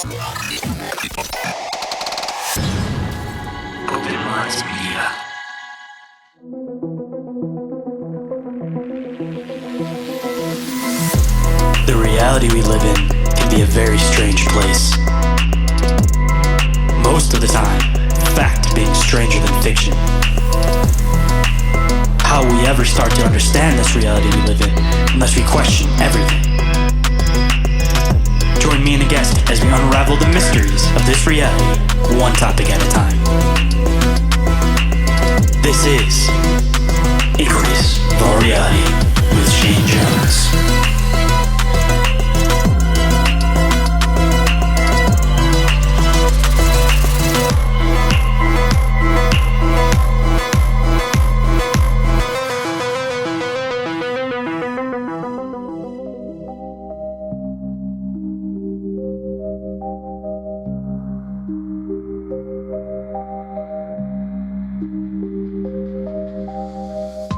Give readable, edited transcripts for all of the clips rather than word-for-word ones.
The reality we live in can be a very strange place. Most of the time, fact being stranger than fiction. How will we ever start to understand this reality we live in unless we question everything? Join me and a guest as we unravel the mysteries of this reality, one topic at a time. This is Inquiries of Our Reality with Shayn Jones.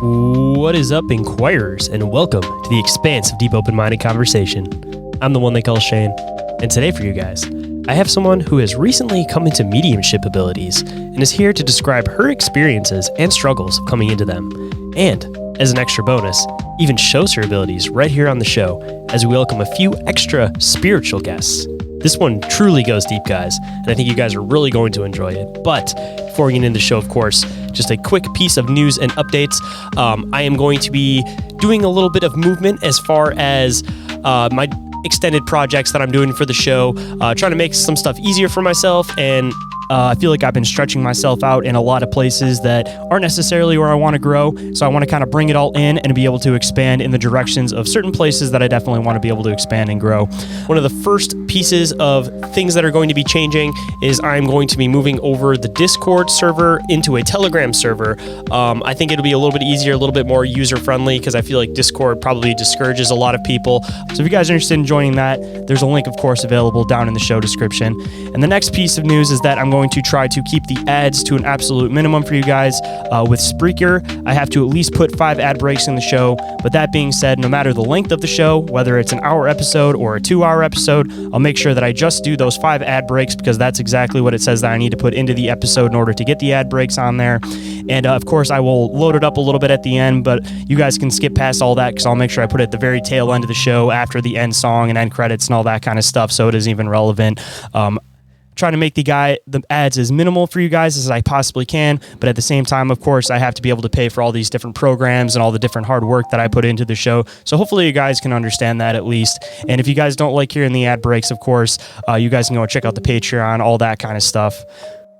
What is up, Inquirers, and welcome to the expanse of deep open-minded conversation. I'm the one they call Shayn, and today for you guys, I have someone who has recently come into mediumship abilities and is here to describe her experiences and struggles coming into them, and, as an extra bonus, even shows her abilities right here on the show as we welcome a few extra spiritual guests. This one truly goes deep, guys, and I think you guys are really going to enjoy it. But before we get into the show, of course, just a quick piece of news and updates. I am going to be doing a little bit of movement as far as my extended projects that I'm doing for the show, trying to make some stuff easier for myself, and I feel like I've been stretching myself out in a lot of places that aren't necessarily where I want to grow, so I want to kind of bring it all in and be able to expand in the directions of certain places that I definitely want to be able to expand and grow. One of the first pieces of things that are going to be changing is I'm going to be moving over the Discord server into a Telegram server. I think it'll be a little bit easier, a little bit more user-friendly, because I feel like Discord probably discourages a lot of people. So if you guys are interested in joining that, there's a link, of course, available down in the show description. And the next piece of news is that I'm going to try to keep the ads to an absolute minimum for you guys. With Spreaker, I have to at least put 5 ad breaks in the show. But that being said, no matter the length of the show, whether it's an hour episode or a 2-hour episode, I'll make sure that I just do those 5 ad breaks, because that's exactly what it says that I need to put into the episode in order to get the ad breaks on there. And of course, I will load it up a little bit at the end, but you guys can skip past all that, because I'll make sure I put it at the very tail end of the show after the end song and end credits and all that kind of stuff, so it is even relevant. Trying to make the ads as minimal for you guys as I possibly can, but at the same time, of course, I have to be able to pay for all these different programs and all the different hard work that I put into the show. So hopefully you guys can understand that at least. And if you guys don't like hearing the ad breaks, of course, you guys can go check out the Patreon, all that kind of stuff.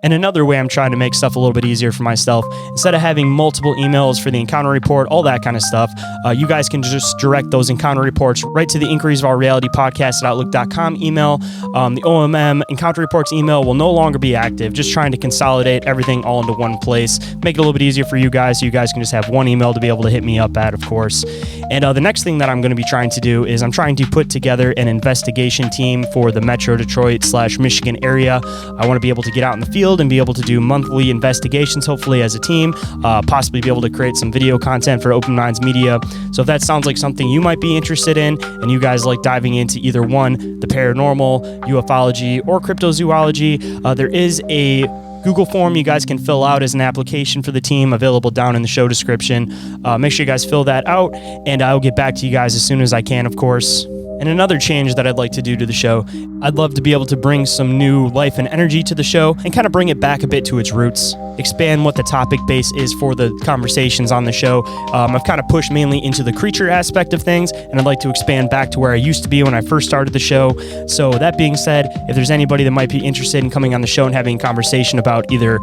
And another way I'm trying to make stuff a little bit easier for myself, instead of having multiple emails for the encounter report, all that kind of stuff, you guys can just direct those encounter reports right to the Inquiries of Our Reality podcast at outlook.com email. The OMM encounter reports email will no longer be active, just trying to consolidate everything all into one place, make it a little bit easier for you guys, so you guys can just have one email to be able to hit me up at, of course. And the next thing that I'm going to be trying to do is I'm trying to put together an investigation team for the Metro Detroit / Michigan area. I want to be able to get out in the field and be able to do monthly investigations, hopefully as a team, possibly be able to create some video content for Open Minds Media. So if that sounds like something you might be interested in, and you guys like diving into either one, the paranormal, ufology, or cryptozoology, there is a Google form you guys can fill out as an application for the team, available down in the show description. Make sure you guys fill that out, and I'll get back to you guys as soon as I can, of course. And another change that I'd like to do to the show, I'd love to be able to bring some new life and energy to the show and kind of bring it back a bit to its roots, expand what the topic base is for the conversations on the show. I've kind of pushed mainly into the creature aspect of things, and I'd like to expand back to where I used to be when I first started the show. So that being said, if there's anybody that might be interested in coming on the show and having a conversation about either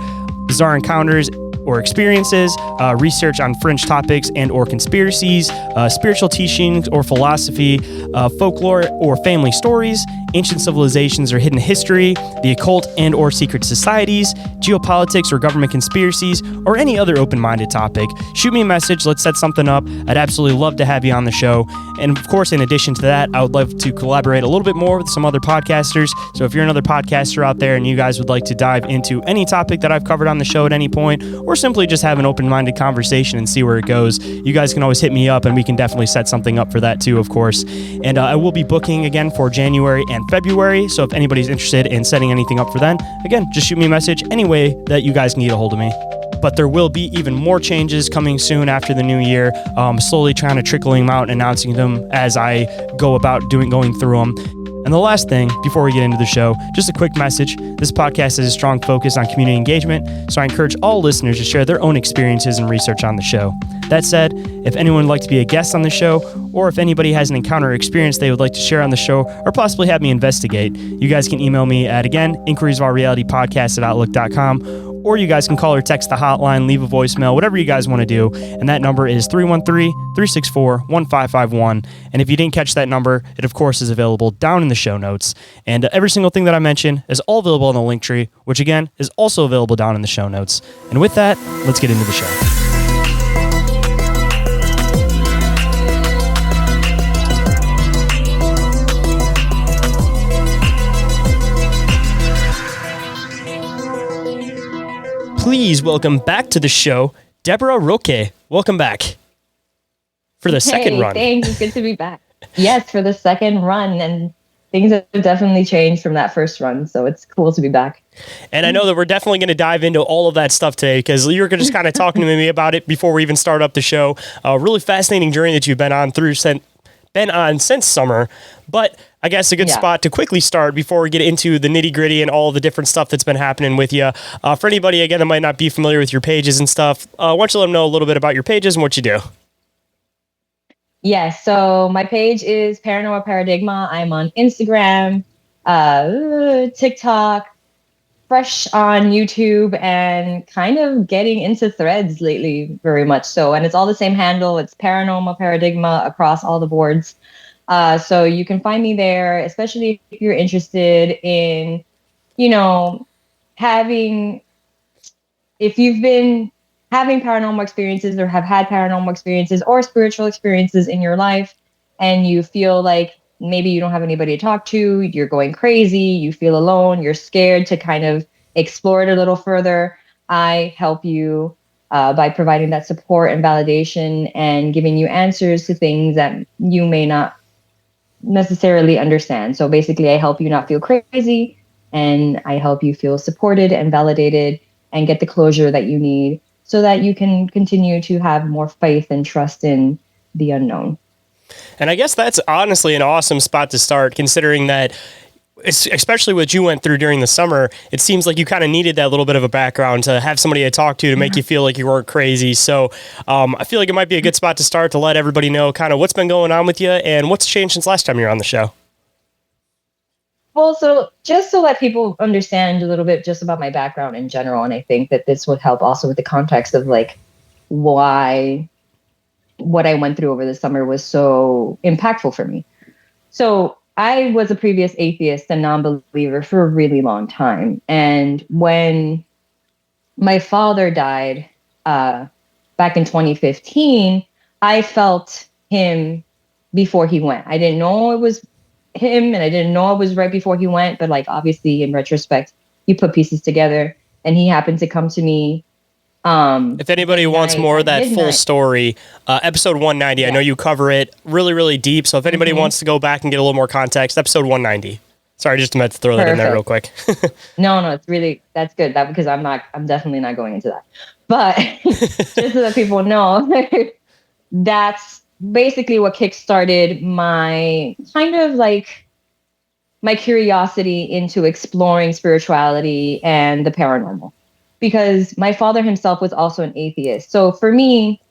bizarre encounters or experiences, research on fringe topics and or conspiracies, spiritual teachings or philosophy, folklore or family stories, ancient civilizations or hidden history, the occult and or secret societies, geopolitics or government conspiracies, or any other open-minded topic, shoot me a message. Let's set something up. I'd absolutely love to have you on the show. And of course, in addition to that, I would love to collaborate a little bit more with some other podcasters. So if you're another podcaster out there and you guys would like to dive into any topic that I've covered on the show at any point, or simply just have an open-minded conversation and see where it goes, you guys can always hit me up and we can definitely set something up for that too, of course. And I will be booking again for January and February, so if anybody's interested in setting anything up for then, again, just shoot me a message any way that you guys can get a hold of me. But there will be even more changes coming soon after the new year. Slowly trying to trickling them out and announcing them as I go about going through them. And the last thing, before we get into the show, just a quick message. This podcast has a strong focus on community engagement, so I encourage all listeners to share their own experiences and research on the show. That said, if anyone would like to be a guest on the show, or if anybody has an encounter or experience they would like to share on the show, or possibly have me investigate, you guys can email me at, again, inquiriesofourrealitypodcast@outlook.com, or you guys can call or text the hotline, leave a voicemail, whatever you guys want to do. And that number is 313-364-1551. And if you didn't catch that number, it of course is available down in the show notes. And every single thing that I mentioned is all available on the link tree, which again is also available down in the show notes. And with that, let's get into the show. Please welcome back to the show, Deborah Roque. Welcome back for the second run. Thanks. It's good to be back. Yes, for the second run. And things have definitely changed from that first run. So it's cool to be back. And I know that we're definitely going to dive into all of that stuff today because you were just kind of talking to me about it before we even start up the show. A really fascinating journey that you've been on since summer. But I guess a good spot to quickly start before we get into the nitty gritty and all the different stuff that's been happening with you. For anybody, again, that might not be familiar with your pages and stuff, why don't you let them know a little bit about your pages and what you do? Yes. So my page is Paranormal Paradigma. I'm on Instagram, TikTok, fresh on YouTube, and kind of getting into threads lately very much so. And it's all the same handle. It's Paranormal Paradigma across all the boards. So you can find me there, especially if you're interested in, if you've been having paranormal experiences or have had paranormal experiences or spiritual experiences in your life, and you feel like maybe you don't have anybody to talk to, you're going crazy, you feel alone, you're scared to kind of explore it a little further, I help you by providing that support and validation and giving you answers to things that you may not necessarily understand. So basically, I help you not feel crazy, and I help you feel supported and validated and get the closure that you need so that you can continue to have more faith and trust in the unknown. And I guess that's honestly an awesome spot to start, considering that, especially what you went through during the summer, it seems like you kind of needed that little bit of a background to have somebody to talk to make you feel like you weren't crazy. So I feel like it might be a good spot to start to let everybody know kind of what's been going on with you and what's changed since last time you were on the show. Well, so just to let people understand a little bit just about my background in general, and I think that this would help also with the context of like why what I went through over the summer was so impactful for me. So I was a previous atheist and non-believer for a really long time. And when my father died back in 2015, I felt him before he went. I didn't know it was him, and I didn't know it was right before he went. But like, obviously, in retrospect, you put pieces together, and he happened to come to me. If anybody wants more of that full story, episode 190, I know you cover it really, really deep. So if anybody wants to go back and get a little more context, episode 190. Sorry, just meant to throw that in there real quick. No, it's really, that's good. Because I'm definitely not going into that. But just so that people know, that's basically what kickstarted my kind of like my curiosity into exploring spirituality and the paranormal. Because my father himself was also an atheist. So for me,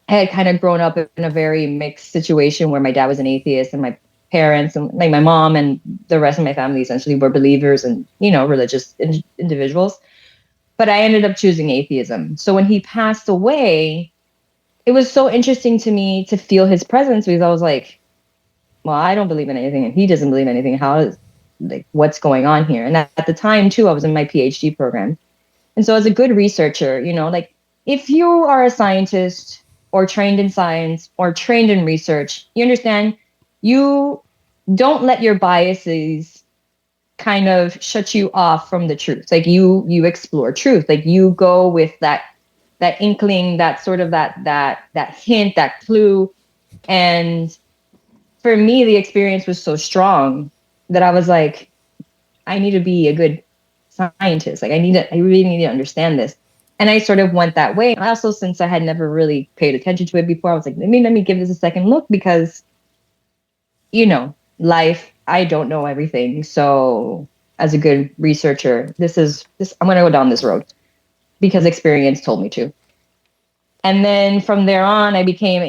I had kind of grown up in a very mixed situation where my dad was an atheist and my parents and like my mom and the rest of my family essentially were believers and, religious individuals. But I ended up choosing atheism. So when he passed away, it was so interesting to me to feel his presence because I was like, well, I don't believe in anything and he doesn't believe in anything. What's going on here? And at the time too, I was in my PhD program. And so as a good researcher, if you are a scientist or trained in science or trained in research, you understand you don't let your biases kind of shut you off from the truth. Like you explore truth, like you go with that that inkling, that sort of that hint, that clue. And for me, the experience was so strong that I was like, I need to be a good scientist. Like I really need to understand this. And I sort of went that way. Also, since I had never really paid attention to it before, I was like, let me give this a second look because, life, I don't know everything. So as a good researcher, I'm going to go down this road because experience told me to. And then from there on, I became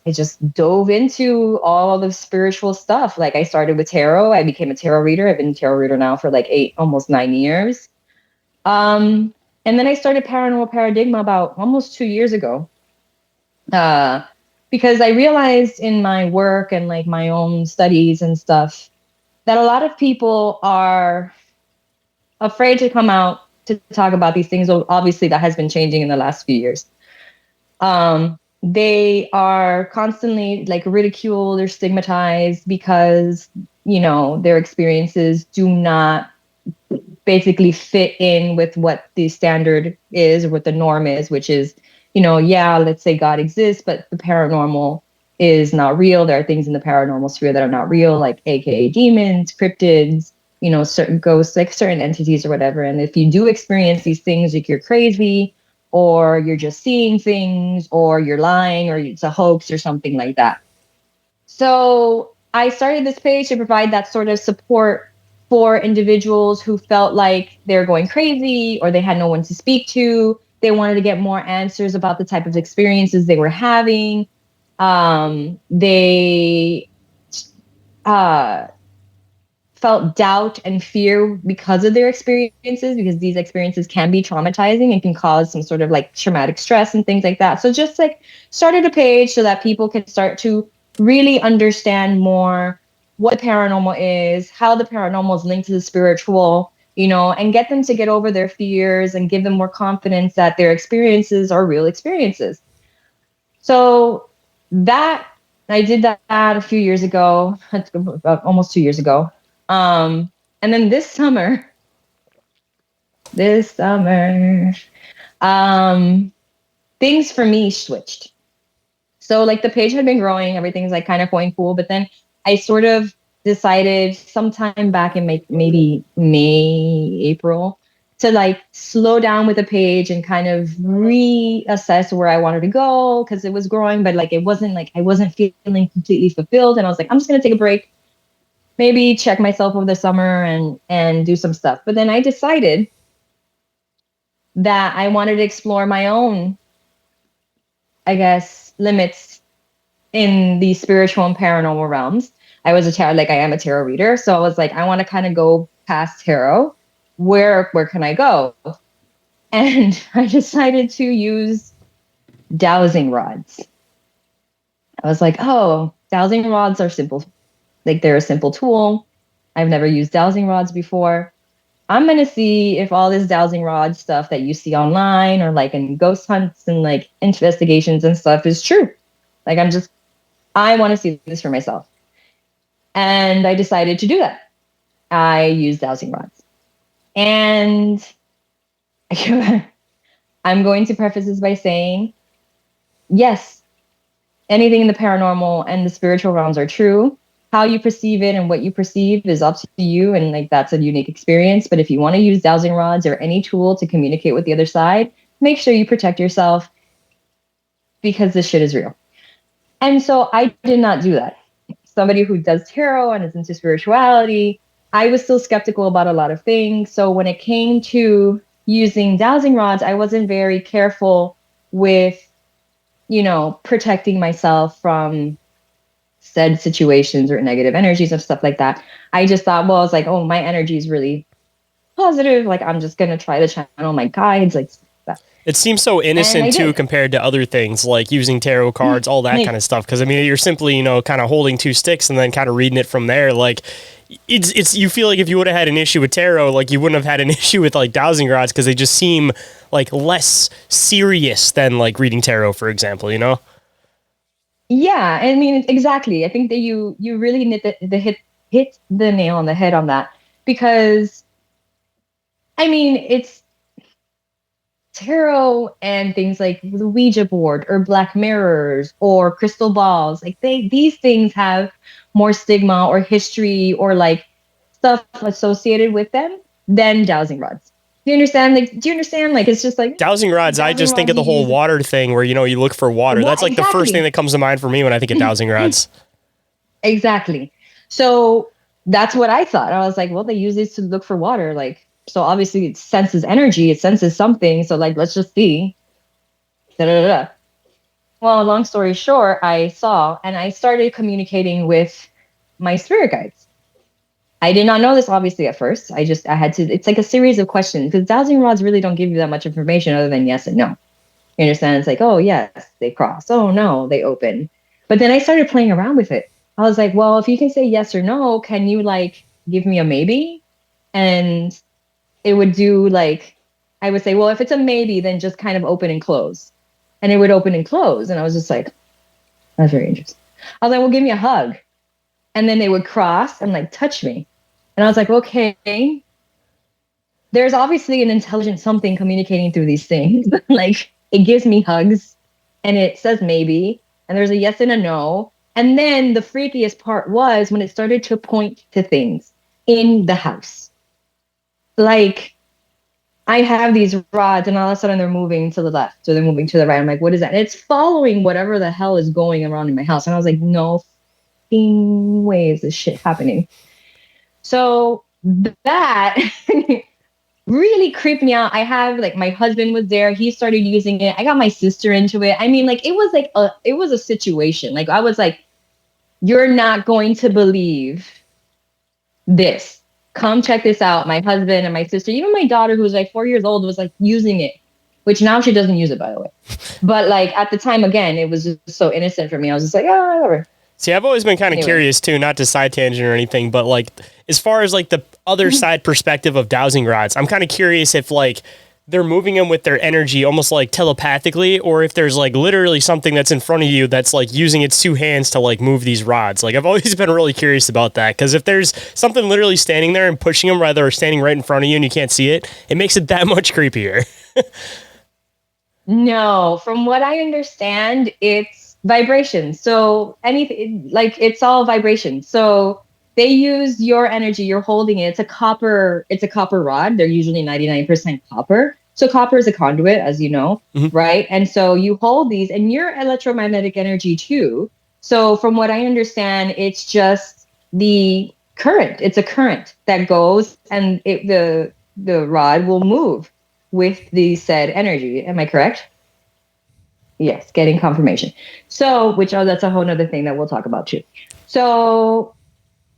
I just dove into all the spiritual stuff. Like I started with tarot. I became a tarot reader. I've been a tarot reader now for like almost 9 years. And then I started Paranormal Paradigma about almost 2 years ago. Because I realized in my work and like my own studies and stuff that a lot of people are afraid to come out to talk about these things. Obviously, that has been changing in the last few years. They are constantly like ridiculed or stigmatized because, their experiences do not basically fit in with what the standard is or what the norm is, which is, let's say God exists, but the paranormal is not real. There are things in the paranormal sphere that are not real, like AKA demons, cryptids, certain ghosts, like certain entities or whatever. And if you do experience these things, like you're crazy or you're just seeing things or you're lying or it's a hoax or something like that. So I started this page to provide that sort of support for individuals who felt like they're going crazy or they had no one to speak to. They wanted to get more answers about the type of experiences they were having. They felt doubt and fear because of their experiences, because these experiences can be traumatizing and can cause some sort of like traumatic stress and things like that. So just like started a page so that people can start to really understand more what the paranormal is, how the paranormal is linked to the spiritual, and get them to get over their fears and give them more confidence that their experiences are real experiences. So that I did that a few years ago, about almost 2 years ago. And then this summer, things for me switched. So like the page had been growing, everything's like kind of going cool, but then I sort of decided sometime back in maybe May, April, to like slow down with the page and kind of reassess where I wanted to go because it was growing, but like it wasn't like I wasn't feeling completely fulfilled. And I was like, I'm just gonna take a break, maybe check myself over the summer and do some stuff. But then I decided that I wanted to explore my own, I guess, limits in the spiritual and paranormal realms. I am a tarot reader. So I was like, I want to kind of go past tarot. Where can I go? And I decided to use dowsing rods. I was like, oh, dowsing rods are simple. Like they're a simple tool. I've never used dowsing rods before. I'm going to see if all this dowsing rod stuff that you see online or like in ghost hunts and like investigations and stuff is true. Like I want to see this for myself. And I decided to do that. I used dowsing rods. And I'm going to preface this by saying, yes, anything in the paranormal and the spiritual realms are true. How you perceive it and what you perceive is up to you. And like, that's a unique experience. But if you want to use dowsing rods or any tool to communicate with the other side, make sure you protect yourself because this shit is real. And so I did not do that. Somebody who does tarot and is into spirituality, I was still skeptical about a lot of things. So when it came to using dowsing rods, I wasn't very careful with, protecting myself from said situations or negative energies and stuff like that. I just thought, well, I was like, oh, my energy is really positive. Like, I'm just going to try to channel my guides, like that. It seems so innocent too compared to other things like using tarot cards, all that kind of stuff. Because I mean, you're simply, kind of holding two sticks and then kind of reading it from there. Like, it's you feel like if you would have had an issue with tarot, like you wouldn't have had an issue with like dowsing rods because they just seem like less serious than like reading tarot, for example. Yeah, I mean, exactly. I think that you really hit the nail on the head on that because, I mean, tarot and things like the Ouija board or black mirrors or crystal balls, like these things have more stigma or history or like stuff associated with them than dowsing rods. Do you understand? Like, do you understand? Like, it's just like Dowsing rods, I just think of the whole water thing where, you look for water. That's like the first thing that comes to mind for me when I think of dowsing rods. Exactly. So that's what I thought. I was like, well, they use this to look for water. Like, so obviously it senses energy, it senses something. So like, let's just see. Da, da, da, da. Well, long story short, I saw and I started communicating with my spirit guides. I did not know this obviously at first. I had to, it's like a series of questions because dowsing rods really don't give you that much information other than yes and no. You understand? It's like, oh, yes, they cross. Oh, no, they open. But then I started playing around with it. I was like, well, if you can say yes or no, can you like give me a maybe? And it would do like, I would say, well, if it's a maybe, then just kind of open and close. And it would open and close. And I was just like, that's very interesting. I was like, well, give me a hug. And then they would cross and like touch me. And I was like, okay, there's obviously an intelligent something communicating through these things. Like it gives me hugs and it says maybe, and there's a yes and a no. And then the freakiest part was when it started to point to things in the house. Like I have these rods and all of a sudden they're moving to the left or they're moving to the right. I'm like, what is that? And it's following whatever the hell is going around in my house. And I was like, no way is this shit happening. So that really creeped me out. I have like my husband was there. He started using it. I got my sister into it. I mean, like it was a situation. Like I was like, you're not going to believe this. Come check this out. My husband and my sister, even my daughter, who's like 4 years old, was like using it, which now she doesn't use it, by the way. But like at the time, again, it was just so innocent for me. I was just like, oh, whatever. See, I've always been kind of curious too, not to side tangent or anything, but like as far as like the other side perspective of dowsing rods, I'm kind of curious if like they're moving them with their energy almost like telepathically, or if there's like literally something that's in front of you that's like using its two hands to like move these rods. Like I've always been really curious about that, because if there's something literally standing there and pushing them rather or standing right in front of you and you can't see it, it makes it that much creepier. No, from what I understand, it's vibration. So anything, like it's all vibration. So they use your energy, you're holding it. It's a copper rod. They're usually 99% copper. So copper is a conduit, as you know, right? And so you hold these and your electromagnetic energy too. So from what I understand, it's just the current. It's a current that goes and the rod will move with the said energy. Am I correct? Yes, getting confirmation. So, that's a whole nother thing that we'll talk about too. So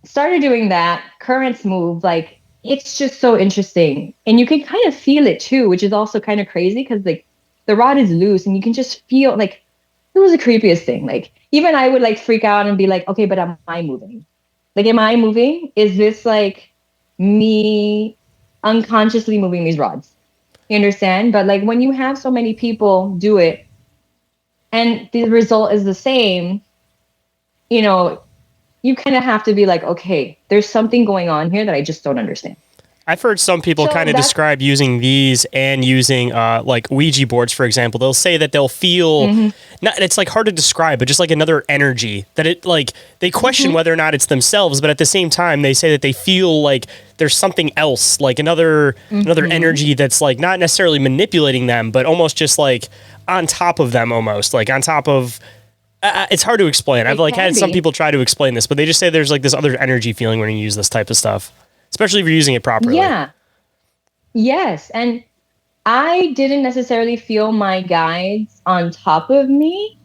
started doing that, currents move, like it's just so interesting. And you can kind of feel it too, which is also kind of crazy because like the rod is loose and you can just feel like it was the creepiest thing. Like even I would like freak out and be like, okay, but am I moving? Like, am I moving? Is this like me unconsciously moving these rods? You understand? But like when you have so many people do it and the result is the same, you know, you kind of have to be like, okay, there's something going on here that I just don't understand. I've heard some people kind of describe using these and using like Ouija boards, for example. They'll say that they'll feel, not, it's like hard to describe, but just like another energy that it like, they question whether or not it's themselves, but at the same time, they say that they feel like there's something else, like another energy that's like not necessarily manipulating them, but almost just like on top of them almost, like on top of, it's hard to explain. I've like had some people try to explain this, but they just say there's like this other energy feeling when you use this type of stuff. Especially if you're using it properly. Yeah. Yes. And I didn't necessarily feel my guides on top of me,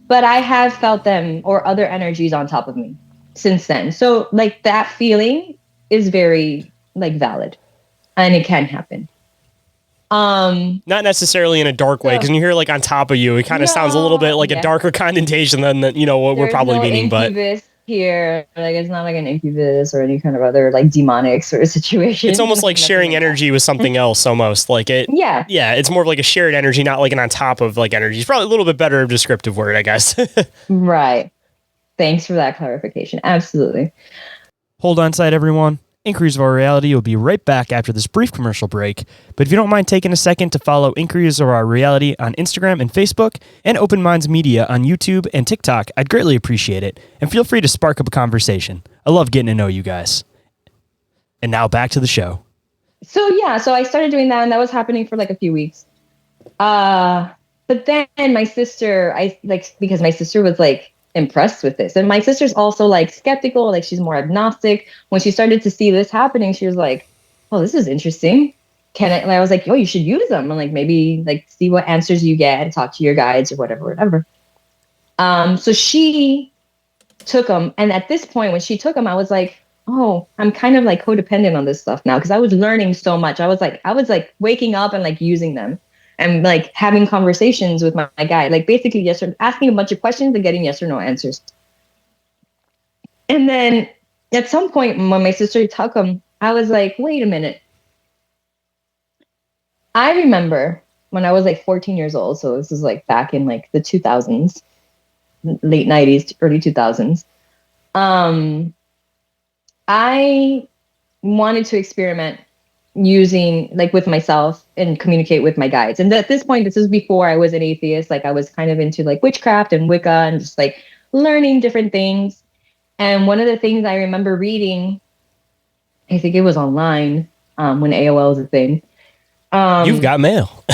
but I have felt them or other energies on top of me since then. So like that feeling is very like valid and it can happen. Not necessarily in a dark way, because when you hear like on top of you, it kind of sounds a little bit like a darker connotation than you know what we're probably meaning. But here, like it's not like an incubus or any kind of other like demonic sort of situation. It's almost like sharing energy with something else, almost like it. Yeah, it's more of like a shared energy, not like an on top of like energy. It's probably a little bit better descriptive word, I guess. Right. Thanks for that clarification. Absolutely. Hold on tight, everyone. Inquiries of Our Reality will be right back after this brief commercial break. But if you don't mind taking a second to follow Inquiries of Our Reality on Instagram and Facebook, and Open Minds Media on YouTube and TikTok, I'd greatly appreciate it. And feel free to spark up a conversation. I love getting to know you guys. And now back to the show. So I started doing that, and that was happening for like a few weeks. But then my sister, because my sister was like impressed with this, and my sister's also like skeptical, like she's more agnostic. When she started to see this happening, she was like, "Oh, this is interesting. Can I?" And I was like, "Oh, you should use them, and like maybe like see what answers you get, and talk to your guides or whatever." So she took them, and at this point, when she took them, I was like, "Oh, I'm kind of like codependent on this stuff now," because I was learning so much. I was like waking up and like using them. And like having conversations with my guide, like basically asking a bunch of questions and getting yes or no answers. And then at some point when my sister took them, I was like, wait a minute. I remember when I was like 14 years old. So this is like back in like the 2000s, late 90s, early 2000s. I wanted to experiment using like with myself and communicate with my guides. And at this point, this is before I was an atheist. Like I was kind of into like witchcraft and Wicca and just like learning different things. And one of the things I remember reading, I think it was online when AOL was a thing. You've got mail.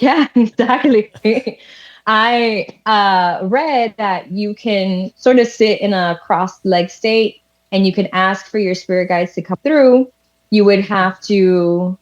Yeah, exactly. I read that you can sort of sit in a crossed leg state and you can ask for your spirit guides to come through. You would have to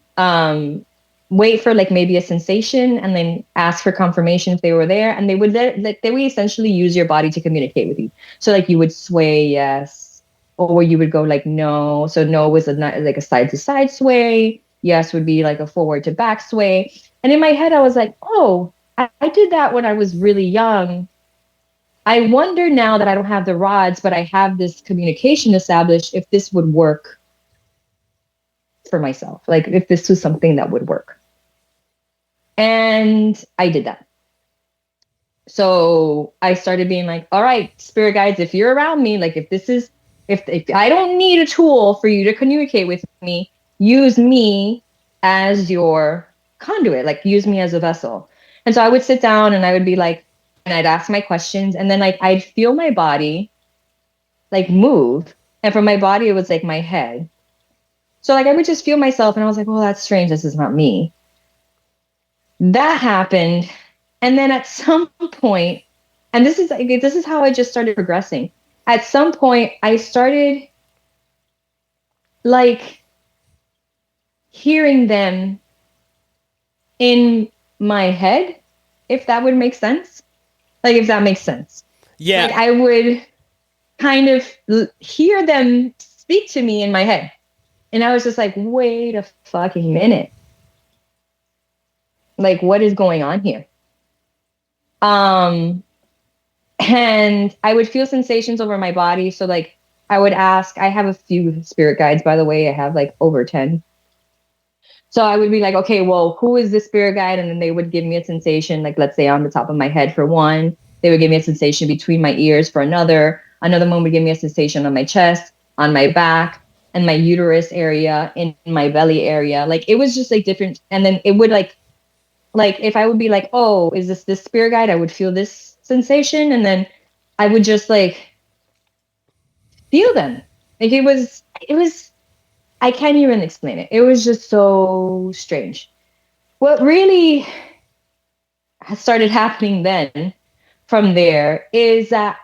wait for like maybe a sensation and then ask for confirmation if they were there. And they would essentially use your body to communicate with you. So like you would sway yes, or you would go like no. So no was like a side to side sway. Yes would be like a forward to back sway. And in my head, I was like, oh, I did that when I was really young. I wonder now that I don't have the rods, but I have this communication established, if this would work for myself, like if this was something that would work. And I did that. So I started being like, all right, spirit guides, if you're around me, like if I don't need a tool for you to communicate with me, use me as your conduit, like use me as a vessel. And so I would sit down and I would be like, and I'd ask my questions, and then like I'd feel my body like move. And from my body, it was like my head. So like I would just feel myself and I was like, well, that's strange. This is not me. That happened. And then at some point, and this is how I just started progressing. At some point, I started like hearing them in my head, if that would make sense. Like if that makes sense. Yeah. Like I would kind of hear them speak to me in my head. And I was just like, wait a fucking minute. Like, what is going on here? And I would feel sensations over my body. So like I would ask, I have a few spirit guides, by the way, I have like over 10. So I would be like, okay, well, who is this spirit guide? And then they would give me a sensation, like, let's say on the top of my head for one, they would give me a sensation between my ears for another one would give me a sensation on my chest, on my back, and my uterus area, in my belly area. Like it was just like different. And then it would like if I would be like, oh, is this spirit guide? I would feel this sensation. And then I would just like feel them. Like it was, I can't even explain it. It was just so strange. What really started happening then from there is that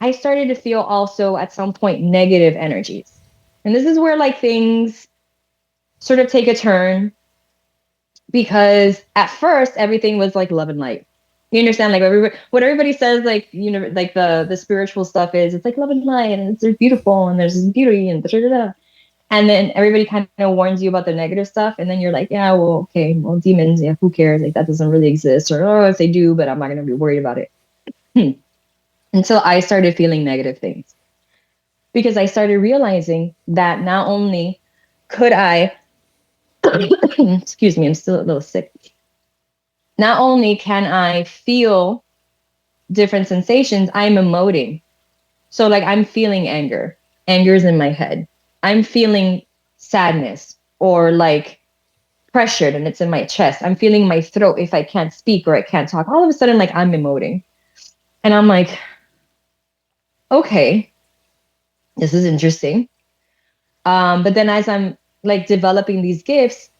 I started to feel also at some point negative energies. And this is where like things sort of take a turn, because at first everything was like love and light. You understand? Like what everybody says, like, you know, like the spiritual stuff is, it's like love and light and it's beautiful and there's beauty and da-da-da-da. And then everybody kind of warns you about the negative stuff. And then you're like, yeah, well, okay, well, demons, yeah, who cares? Like that doesn't really exist. Or, oh, if they do, but I'm not going to be worried about it. Until I started feeling negative things. Because I started realizing that not only could I, excuse me, I'm still a little sick. Not only can I feel different sensations, I'm emoting. So like I'm feeling anger. Anger is in my head. I'm feeling sadness or like pressured and it's in my chest. I'm feeling my throat if I can't speak or I can't talk. All of a sudden, like I'm emoting. And I'm like, okay, this is interesting. But then as I'm like developing these gifts,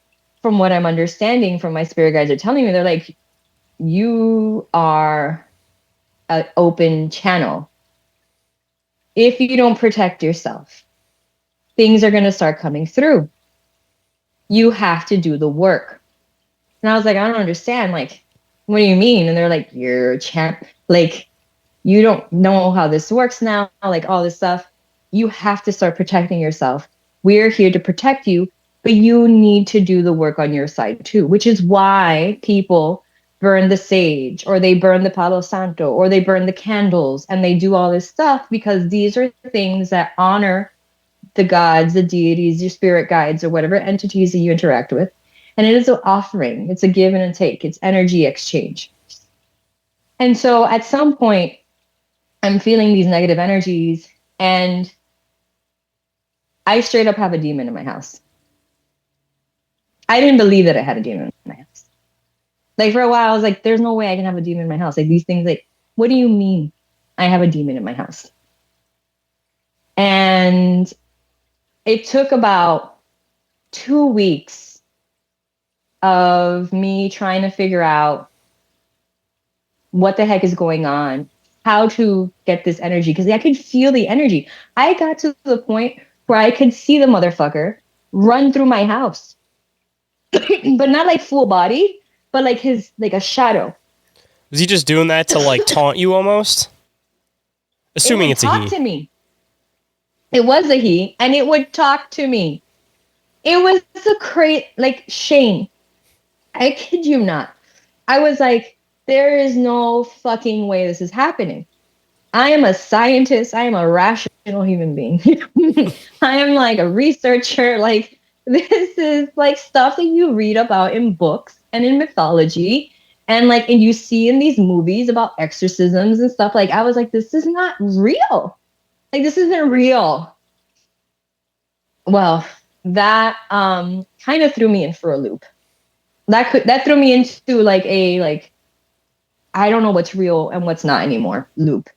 from what I'm understanding from my spirit guides are telling me, they're like, you are an open channel. If you don't protect yourself, things are going to start coming through. You have to do the work. And I was like, I don't understand. Like, what do you mean? And they're like, you're a champ. Like, you don't know how this works now. Like, all this stuff. You have to start protecting yourself. We're here to protect you, but you need to do the work on your side too, which is why people burn the sage or they burn the Palo Santo or they burn the candles and they do all this stuff because these are things that honor the gods, the deities, your spirit guides, or whatever entities that you interact with. And it is an offering, it's a give and a take, it's energy exchange. And so at some point, I'm feeling these negative energies, and I straight up have a demon in my house. I didn't believe that I had a demon in my house. Like for a while, I was like, there's no way I can have a demon in my house. Like these things, like, what do you mean I have a demon in my house? And it took about 2 weeks of me trying to figure out what the heck is going on, how to get this energy, because I could feel the energy. I got to the point where I could see the motherfucker run through my house, but not like full body, but like his, like a shadow. Was he just doing that to like taunt you almost? Assuming it's a he. To me. It was a he, and it would talk to me. It was like Shayn. I kid you not. I was like, there is no fucking way this is happening. I am a scientist. I am a rational human being. I am like a researcher. Like, this is like stuff that you read about in books and in mythology. And you see in these movies about exorcisms and stuff. Like, I was like, this is not real. Like, this isn't real. Well, that kind of threw me in for a loop. That threw me into I don't know what's real and what's not anymore loop.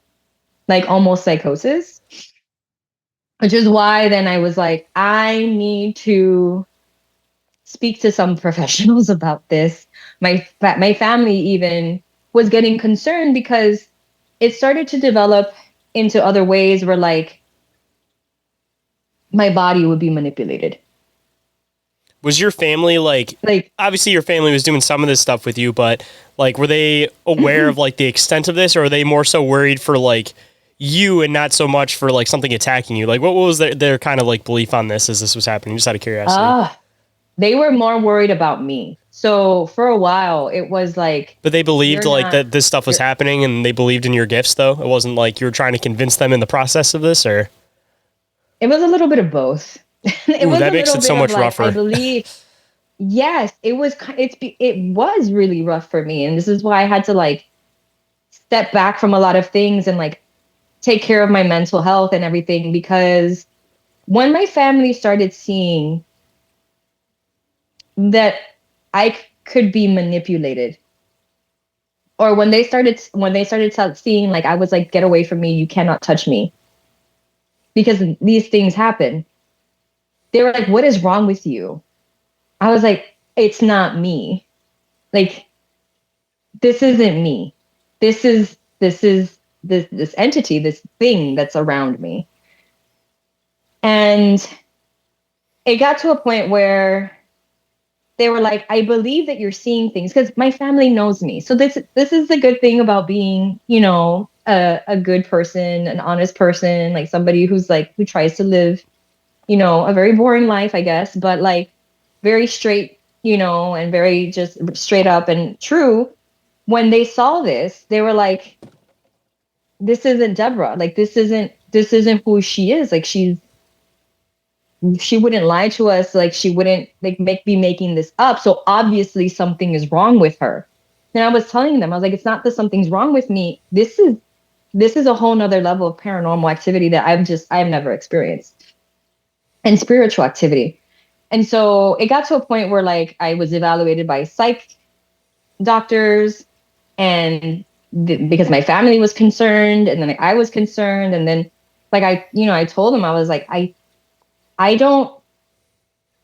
Like almost psychosis, which is why then I was like, I need to speak to some professionals about this. My family even was getting concerned because it started to develop into other ways where like my body would be manipulated. Was your family like obviously your family was doing some of this stuff with you, but like were they aware of like the extent of this, or are they more so worried for like you and not so much for like something attacking you? Like what was their kind of like belief on this as this was happening, just out of curiosity? They were more worried about me. So for a while it was like, but they believed like that this stuff was happening and they believed in your gifts though. It wasn't like you were trying to convince them in the process of this, or it was a little bit of both. That makes it so much rougher. I believe, yes, it was really rough for me. And this is why I had to like step back from a lot of things and like take care of my mental health and everything. Because when my family started seeing that I could be manipulated, or when they started seeing like I was like, get away from me, you cannot touch me, because these things happen. They were like, what is wrong with you? I was like, it's not me. Like, this isn't me. This is this entity, this thing that's around me. And it got to a point where they were like, I believe that you're seeing things, because my family knows me. So this is the good thing about being, a good person, an honest person, like somebody who tries to live, a very boring life, I guess, but like very straight, and very just straight up and true. When they saw this, they were like, this isn't Deborah. Like, this isn't who she is. Like, she wouldn't lie to us. Like, she wouldn't be making this up. So obviously something is wrong with her. And I was telling them, I was like, it's not that something's wrong with me. This is a whole nother level of paranormal activity that I've never experienced. and spiritual activity. And so it got to a point where like I was evaluated by psych doctors, and because my family was concerned, and then like, I was concerned, and then like I told them, I was like, I don't,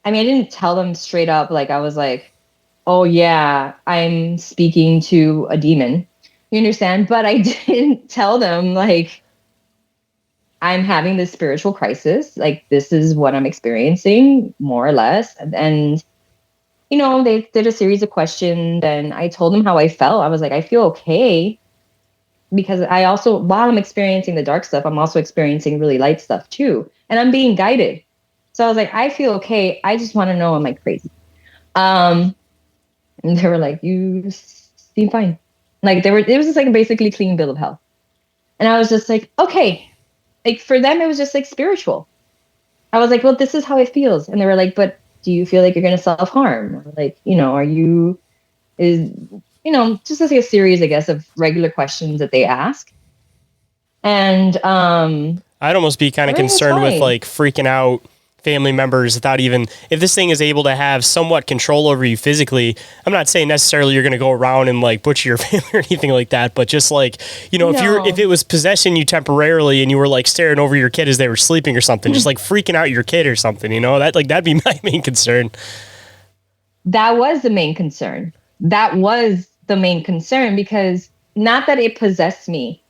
I mean, I didn't tell them straight up, like I was like, oh yeah, I'm speaking to a demon, you understand? But I didn't tell them like I'm having this spiritual crisis, like this is what I'm experiencing more or less. And they did a series of questions, and I told them how I felt. I was like, I feel okay, because I also, while I'm experiencing the dark stuff, I'm also experiencing really light stuff too. And I'm being guided. So I was like, I feel okay. I just want to know, am I crazy? And they were like, you seem fine. Like it was just like basically clean bill of health. And I was just like, okay. Like for them, it was just like spiritual. I was like, well, this is how it feels. And they were like, but do you feel like you're going to self-harm? Like, are you, just like a series, I guess, of regular questions that they ask. And I'd almost be kind of concerned with like freaking out family members without even, if this thing is able to have somewhat control over you physically. I'm not saying necessarily you're going to go around and like butcher your family or anything like that, but just like, if it was possessing you temporarily and you were like staring over your kid as they were sleeping or something, just like freaking out your kid or something, that'd be my main concern. That was the main concern. Because not that it possessed me,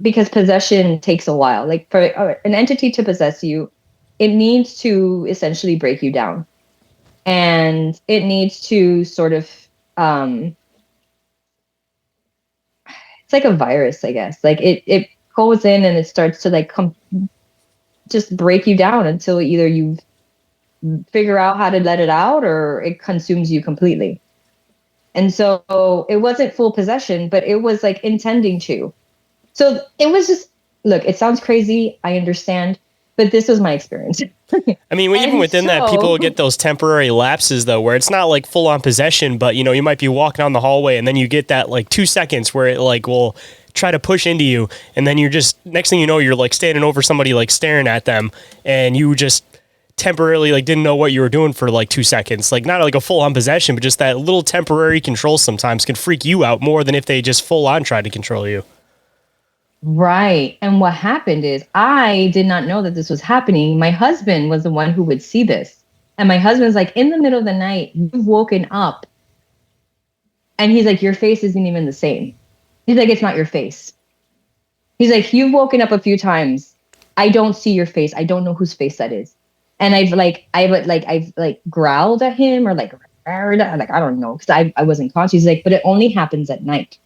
because possession takes a while. Like for an entity to possess you, it needs to essentially break you down, and it needs to sort of, it's like a virus, I guess. Like it goes in and it starts to like just break you down until either you figure out how to let it out or it consumes you completely. And so it wasn't full possession, but it was like intending to. So it was just, look, it sounds crazy. I understand. But this was my experience. I mean, even within that, people will get those temporary lapses, though, where it's not like full on possession, but, you might be walking down the hallway and then you get that like 2 seconds where it like will try to push into you. And then you're just, next thing you know, you're like standing over somebody, like staring at them, and you just temporarily like didn't know what you were doing for like 2 seconds. Like not like a full on possession, but just that little temporary control sometimes can freak you out more than if they just full on tried to control you. Right. And what happened is I did not know that this was happening. My husband was the one who would see this. And my husband's like, in the middle of the night, you've woken up. And he's like, your face isn't even the same. He's like, it's not your face. He's like, you've woken up a few times. I don't see your face. I don't know whose face that is. And I've growled at him or like, I don't know. Cause I wasn't conscious. He's like, but it only happens at night.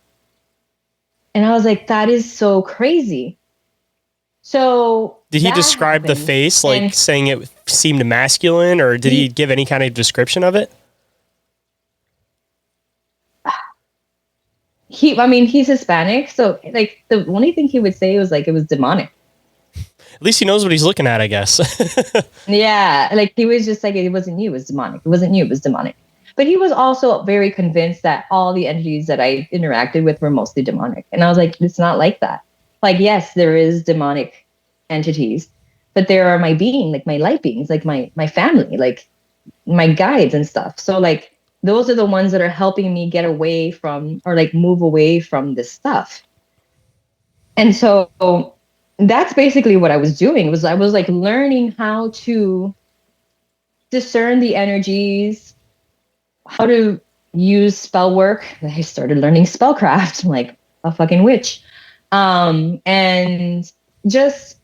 And I was like, that is so crazy. So did he describe the face, like saying it seemed masculine, or did he give any kind of description of it? He's Hispanic. So like the only thing he would say was like, it was demonic. At least he knows what he's looking at, I guess. Yeah. Like he was just like, it wasn't you, it was demonic. It wasn't you, it was demonic. But he was also very convinced that all the entities that I interacted with were mostly demonic. And I was like, it's not like that. Like, yes, there is demonic entities, but there are my being, like my light beings, like my family, like my guides and stuff. So like, those are the ones that are helping me get away from, or like move away from this stuff. And so that's basically what I was doing. I was like learning how to discern the energies, how to use spell work. I started learning spellcraft like a fucking witch. And just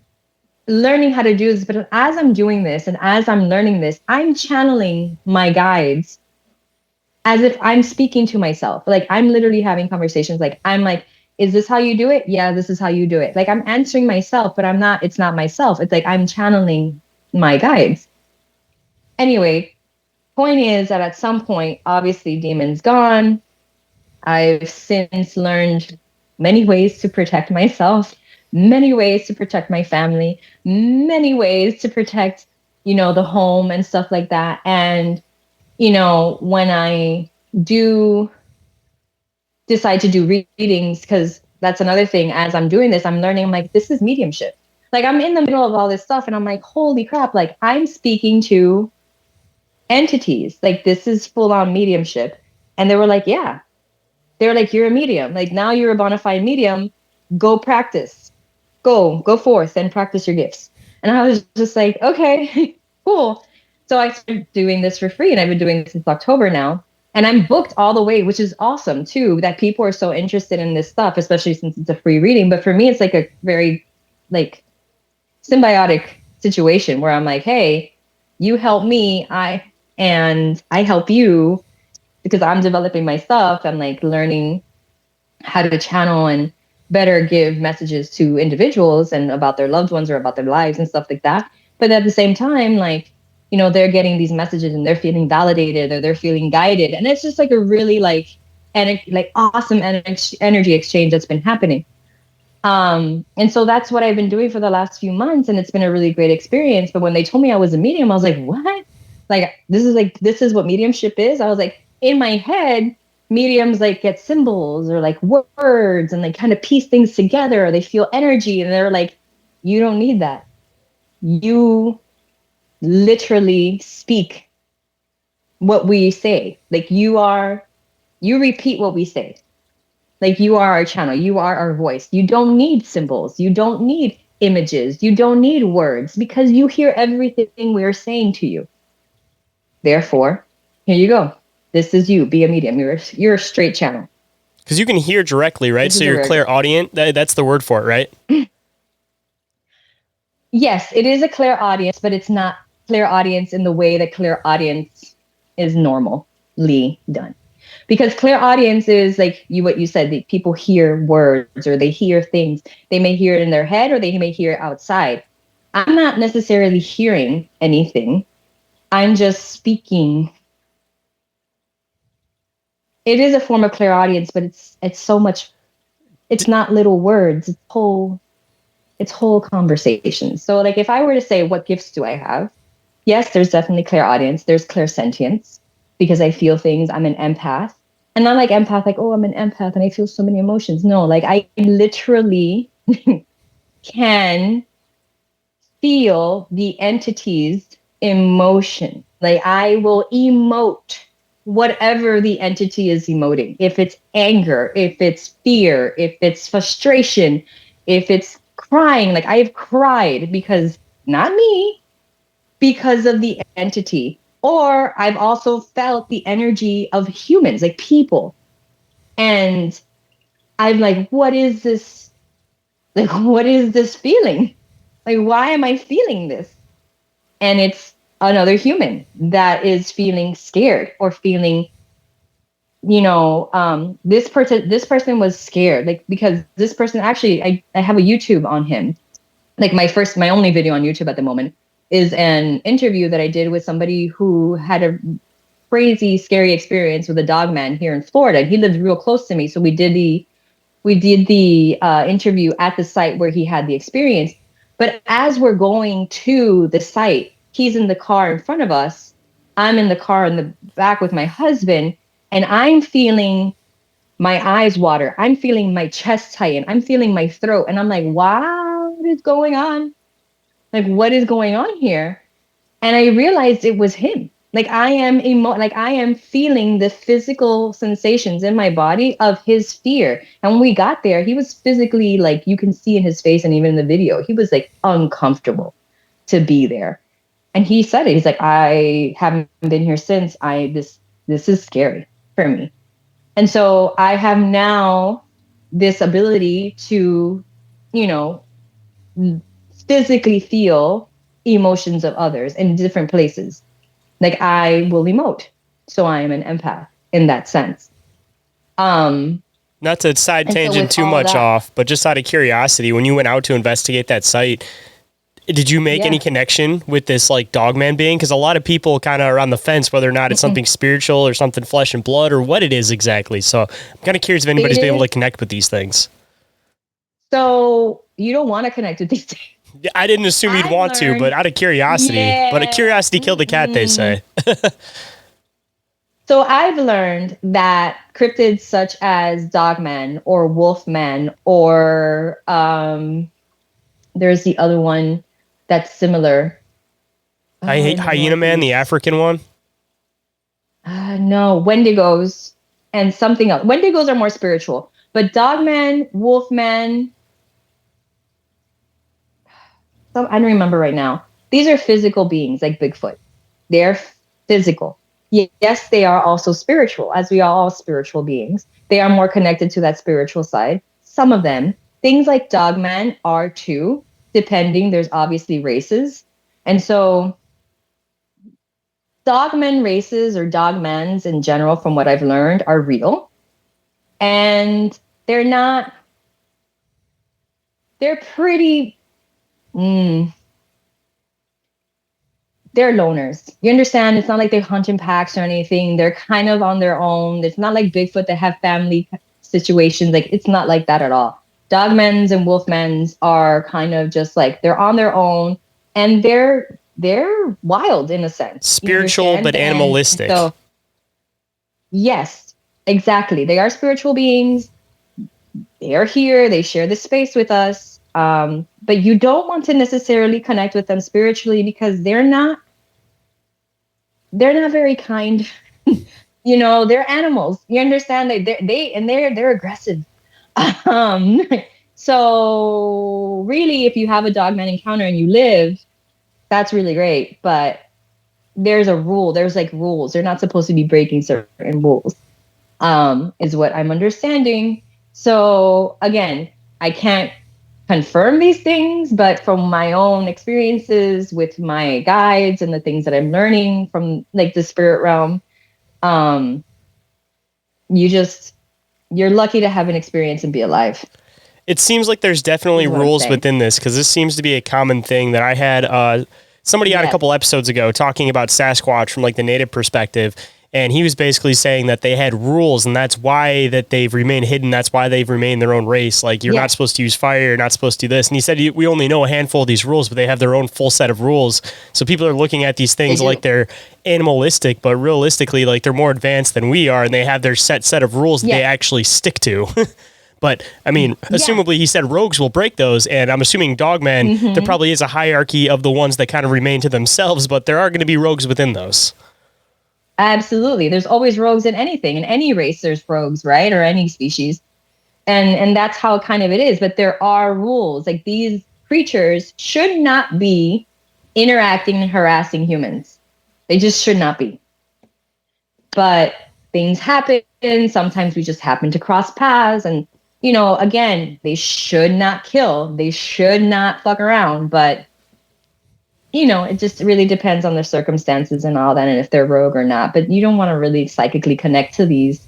learning how to do this. But as I'm doing this and as I'm learning this, I'm channeling my guides as if I'm speaking to myself. Like I'm literally having conversations. Like I'm like, is this how you do it? Yeah, this is how you do it. Like I'm answering myself, but it's not myself. It's like I'm channeling my guides. Anyway, point is that at some point, obviously demon's gone. I've since learned many ways to protect myself, many ways to protect my family, many ways to protect, the home and stuff like that. And, when I do decide to do readings, because that's another thing, as I'm doing this, I'm learning, I'm like, this is mediumship. Like I'm in the middle of all this stuff and I'm like, holy crap, like I'm speaking to entities. Like this is full on mediumship. And they were like, yeah. They were like, you're a medium. Like now you're a bona fide medium. Go practice. Go forth and practice your gifts. And I was just like, okay, cool. So I started doing this for free and I've been doing this since October now. And I'm booked all the way, which is awesome too, that people are so interested in this stuff, especially since it's a free reading. But for me, it's like a very like symbiotic situation where I'm like, hey, you help me, I help you because I'm developing my stuff. I'm like learning how to channel and better give messages to individuals and about their loved ones or about their lives and stuff like that. But at the same time, like, you know, they're getting these messages and they're feeling validated or they're feeling guided. And it's just like a really like awesome energy exchange that's been happening. And so that's what I've been doing for the last few months. And it's been a really great experience. But when they told me I was a medium, I was like, what? This is what mediumship is. I was like, in my head, mediums like get symbols or like words and they kind of piece things together or they feel energy. And they're like, you don't need that. You literally speak what we say. Like you repeat what we say. Like you are our channel, you are our voice. You don't need symbols, you don't need images, you don't need words because you hear everything we're saying to you. Therefore, here you go. This is you. Be a medium. You're a straight channel. Because you can hear directly, right? So you're clairaudient. That's the word for it, right? Yes, it is a clairaudience, but it's not clairaudience in the way that clairaudience is normally done. Because clairaudience is like what you said, that people hear words or they hear things. They may hear it in their head or they may hear it outside. I'm not necessarily hearing anything. I'm just speaking. It is a form of clairaudience, but it's so much. It's not little words. It's whole conversations. So like if I were to say what gifts do I have? Yes, there's definitely clairaudience. There's clairsentience because I feel things. I'm an empath. And not like empath, like, oh, I'm an empath and I feel so many emotions. No, like I literally can feel the entity's emotion. Like I will emote whatever the entity is emoting. If it's anger, if it's fear, if it's frustration, if it's crying, like I've cried because not me, because of the entity. Or I've also felt the energy of humans, like people. And I'm like, what is this? Like, what is this feeling? Like, why am I feeling this? And it's another human that is feeling scared or feeling, this person was scared, like, because this person actually, I have a YouTube on him. Like my only video on YouTube at the moment is an interview that I did with somebody who had a crazy, scary experience with a dog man here in Florida. He lived real close to me. So we did the interview at the site where he had the experience. But as we're going to the site, he's in the car in front of us. I'm in the car in the back with my husband, and I'm feeling my eyes water. I'm feeling my chest tighten. I'm feeling my throat. And I'm like, wow, what is going on? Like, what is going on here? And I realized it was him. Like I am feeling the physical sensations in my body of his fear. And when we got there, he was physically, like, you can see in his face and even in the video, he was like uncomfortable to be there. And he said it. He's like, I haven't been here since. This is scary for me. And so I have now this ability to, you know, physically feel emotions of others in different places. Like I will emote. So I am an empath in that sense. Not to side tangent too much off, but just out of curiosity, when you went out to investigate that site, did you make any connection with this like dogman being? Because a lot of people kind of are on the fence whether or not it's something spiritual or something flesh and blood or what it is exactly. So I'm kind of curious if anybody's been able to connect with these things. So you don't want to connect with these things. I didn't assume you'd want to, but out of curiosity. Yeah. But a curiosity killed the cat, they say. So I've learned that cryptids such as Dogman or Wolfman or There's the other one that's similar. I hate Hyena Man, the African one. No, Wendigos and something else. Wendigos are more spiritual, but Dogman, Wolfman, I don't remember right now. These are physical beings like Bigfoot. They're physical. Yes, they are also spiritual, as we are all spiritual beings. They are more connected to that spiritual side. Some of them, things like Dogman are too, depending. There's obviously races. And so Dogman races or Dogmans in general, from what I've learned, are real. And they're not, they're pretty, they're loners. You understand? It's not like they hunt in packs or anything. They're kind of on their own. It's not like Bigfoot that have family situations. Like, it's not like that at all. Dogmans and wolfmans are kind of just like, they're on their own, and they're wild in a sense. Spiritual, but animalistic. So, yes, exactly. They are spiritual beings. They are here. They share this space with us. But you don't want to necessarily connect with them spiritually, because they're not very kind. They're animals. You understand? They're aggressive. So really, if you have a Dogman encounter and you live, that's really great. But there's a rule. There's like rules. They're not supposed to be breaking certain rules, is what I'm understanding. So again, I can't confirm these things, but from my own experiences with my guides and the things that I'm learning from like the spirit realm, you're lucky to have an experience and be alive. It seems like there's definitely rules within this, because this seems to be a common thing that I had somebody on a couple episodes ago talking about Sasquatch from like the native perspective. And he was basically saying that they had rules, and that's why that they've remained hidden. That's why they've remained their own race. Like, you're not supposed to use fire. You're not supposed to do this. And he said, we only know a handful of these rules, but they have their own full set of rules. So people are looking at these things like they're animalistic, but realistically, like, they're more advanced than we are, and they have their set of rules that they actually stick to. But, I mean, assumably he said rogues will break those, and I'm assuming Dogman, there probably is a hierarchy of the ones that kind of remain to themselves, but there are going to be rogues within those. Absolutely. There's always rogues in anything. In any race, there's rogues, right? Or any species. And that's how kind of it is. But there are rules. Like, these creatures should not be interacting and harassing humans. They just should not be. But things happen. Sometimes we just happen to cross paths. And, again, they should not kill. They should not fuck around. But it just really depends on the circumstances and all that, and if they're rogue or not. But you don't want to really psychically connect to these.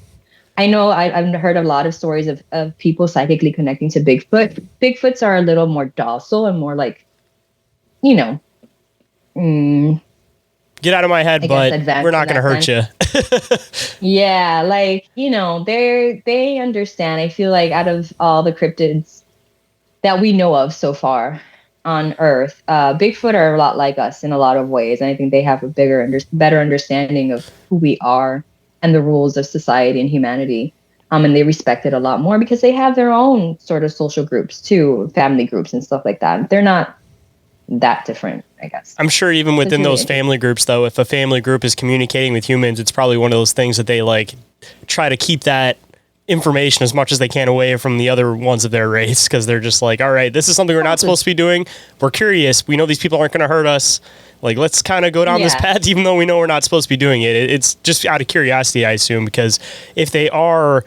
I know I've heard a lot of stories of people psychically connecting to Bigfoot. Bigfoots are a little more docile and more like, get out of my head, but we're not going to hurt you. Yeah, like, they understand. I feel like out of all the cryptids that we know of so far on Earth, Bigfoot are a lot like us in a lot of ways, and I think they have a better understanding of who we are and the rules of society and humanity. And they respect it a lot more because they have their own sort of social groups too, family groups and stuff like that. They're not that different, I guess. I'm sure even within those family groups, though, if a family group is communicating with humans, it's probably one of those things that they like try to keep that information as much as they can away from the other ones of their race, because they're just like, all right, this is something we're not supposed to be doing. We're curious. We know these people aren't going to hurt us. Like, let's kind of go down this path, even though we know we're not supposed to be doing it. It's just out of curiosity, I assume, because if they are,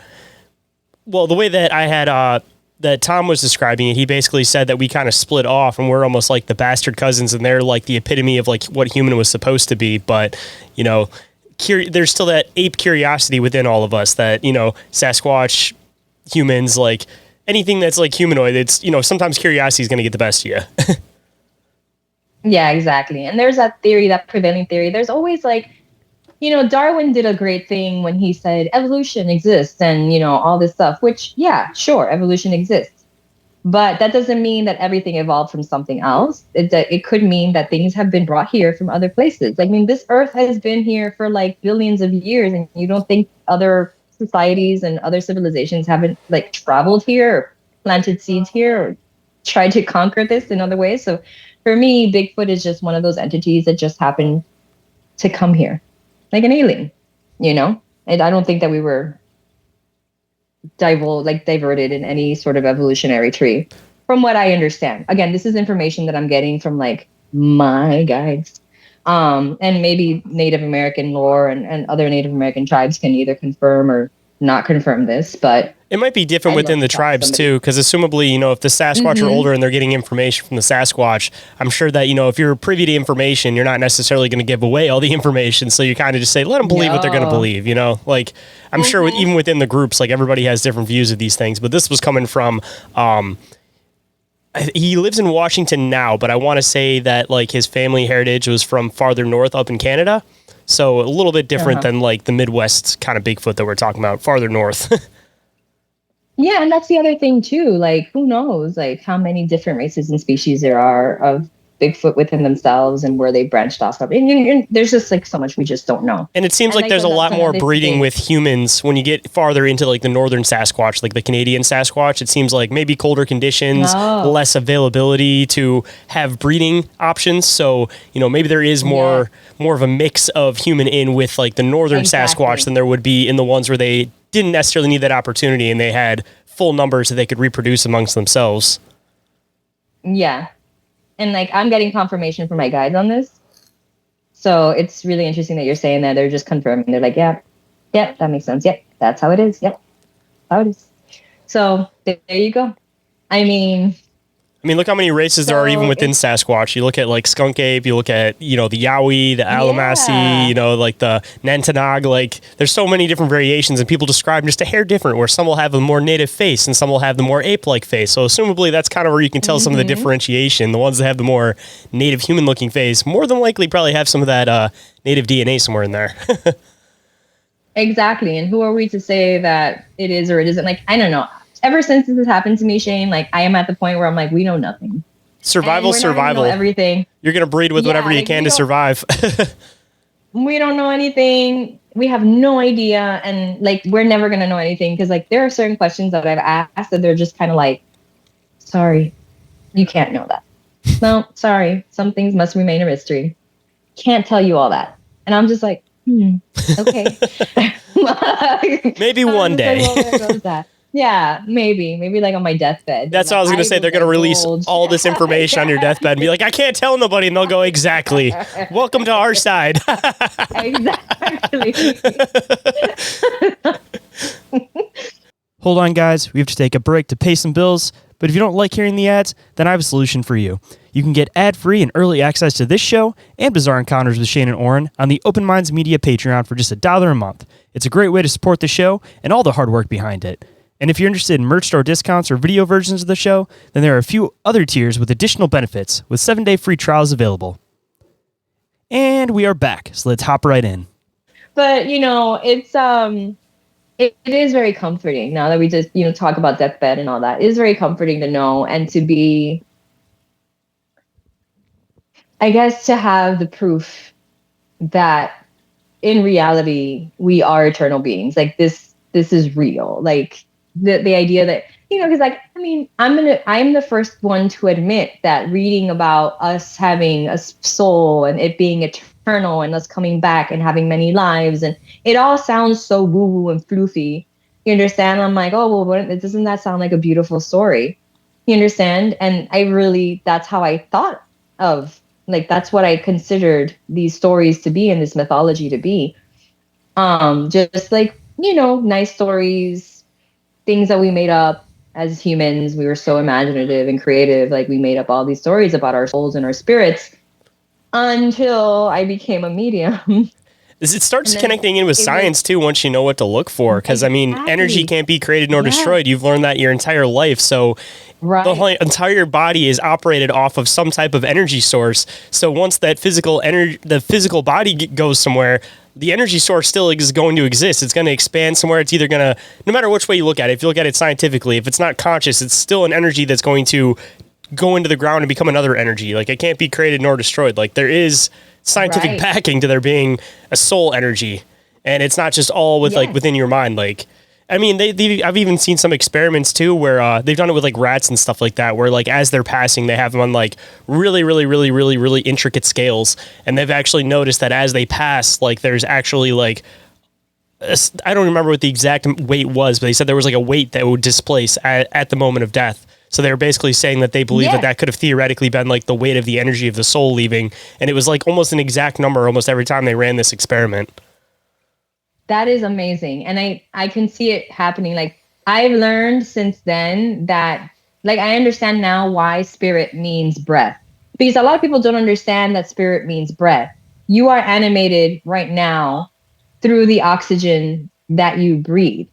well, the way that I had, that Tom was describing it, he basically said that we kind of split off and we're almost like the bastard cousins, and they're like the epitome of like what human was supposed to be. But, there's still that ape curiosity within all of us that, Sasquatch, humans, like anything that's like humanoid, it's, sometimes curiosity is going to get the best of you. Yeah, exactly. And there's that theory, that prevailing theory. There's always like, Darwin did a great thing when he said evolution exists and, all this stuff, which, yeah, sure, evolution exists. But that doesn't mean that everything evolved from something else. It could mean that things have been brought here from other places. I mean, this Earth has been here for like billions of years, and you don't think other societies and other civilizations haven't like traveled here or planted seeds here or tried to conquer this in other ways. So for me, Bigfoot is just one of those entities that just happened to come here, like an alien, you know? And I don't think that we were diverted in any sort of evolutionary tree, from what I understand. Again, this is information that I'm getting from like my guides. And maybe Native American lore and other Native American tribes can either confirm or not confirm this, but it might be different within the tribes too, because assumably, you know, if the Sasquatch are older and they're getting information from the Sasquatch, I'm sure that, you know, if you're privy to information, you're not necessarily going to give away all the information. So you kind of just say, let them believe what they're going to believe, you know? Like, I'm sure even within the groups, like everybody has different views of these things, but this was coming from, he lives in Washington now, but I want to say that like his family heritage was from farther north up in Canada. So a little bit different than like the Midwest kind of Bigfoot that we're talking about, farther north. Yeah, and that's the other thing too. Like, who knows, like how many different races and species there are of Bigfoot within themselves and where they branched off of. And there's just like so much we just don't know. And it seems like there's a lot more breeding with humans when you get farther into like the northern Sasquatch, like the Canadian Sasquatch. It seems like maybe colder conditions, less availability to have breeding options. So, you know, maybe there is more of a mix of human in with like the northern Sasquatch than there would be in the ones where they didn't necessarily need that opportunity and they had full numbers that they could reproduce amongst themselves. Yeah. And like, I'm getting confirmation from my guides on this. So it's really interesting that you're saying that. They're just confirming. They're like, yeah, that makes sense. Yep, that's how it is. Yep, how it is. So there you go. I mean, look how many races there are even within Sasquatch. You look at like skunk ape, you look at, you know, the Yowie, the Alamassi, you know, like the Nantanog, like there's so many different variations and people describe them just a hair different, where some will have a more native face and some will have the more ape-like face. So assumably that's kind of where you can tell some of the differentiation. The ones that have the more native human looking face more than likely probably have some of that native DNA somewhere in there. Exactly. And who are we to say that it is or it isn't? Like, I don't know. Ever since this has happened to me, Shayn, like I am at the point where I'm like, we know nothing. Survival. Everything. You're going to breed with whatever you can to survive. We don't know anything. We have no idea. And like, we're never going to know anything because like, there are certain questions that I've asked that they're just kind of like, sorry, you can't know that. No, sorry. Some things must remain a mystery. Can't tell you all that. And I'm just like, okay. Maybe one day. Like, well, there goes that. Yeah, maybe like on my deathbed. That's what I was going to say. They're going to release all this information on your deathbed and be like, I can't tell nobody. And they'll go, exactly. Welcome to our side. Exactly. Hold on, guys. We have to take a break to pay some bills. But if you don't like hearing the ads, then I have a solution for you. You can get ad-free and early access to this show and Bizarre Encounters with Shayn Orin on the Open Minds Media Patreon for just $1 a month. It's a great way to support the show and all the hard work behind it. And if you're interested in merch store discounts or video versions of the show, then there are a few other tiers with additional benefits with 7-day free trials available. And we are back, so let's hop right in. But, you know, it's it is very comforting now that we just, you know, talk about deathbed and all that. It is very comforting to know and to be, I guess, to have the proof that in reality we are eternal beings. Like this is real. Like the idea that, you know, because like, I mean, I'm the first one to admit that reading about us having a soul and it being eternal and us coming back and having many lives, and it all sounds so woo-woo and floofy. You understand? I'm like, oh, well, doesn't that sound like a beautiful story? You understand? And that's how I thought of, like, that's what I considered these stories to be and this mythology to be. Just like, you know, nice stories, things that we made up as humans. We were so imaginative and creative. Like, we made up all these stories about our souls and our spirits until I became a medium. It starts connecting in with science too once you know what to look for. Because, I mean, energy can't be created nor destroyed. You've learned that your entire life. So the whole entire body is operated off of some type of energy source. So once that the physical body goes somewhere, the energy source still is going to exist. It's going to expand somewhere. It's either going to, no matter which way you look at it, if you look at it scientifically, if it's not conscious, it's still an energy that's going to go into the ground and become another energy. Like, it can't be created nor destroyed. Like, there is scientific backing to there being a soul energy, and it's not just all with like within your mind. Like, I mean, I've even seen some experiments too where they've done it with like rats and stuff like that, where like as they're passing, they have them on like really intricate scales, and they've actually noticed that as they pass, like there's actually like I don't remember what the exact weight was, but they said there was like a weight that would displace at the moment of death. So they were basically saying that they believe that could have theoretically been like the weight of the energy of the soul leaving, and it was like almost an exact number almost every time they ran this experiment. That is amazing. And I can see it happening. Like I've learned since then that like I understand now why spirit means breath. Because a lot of people don't understand that spirit means breath. You are animated right now through the oxygen that you breathe.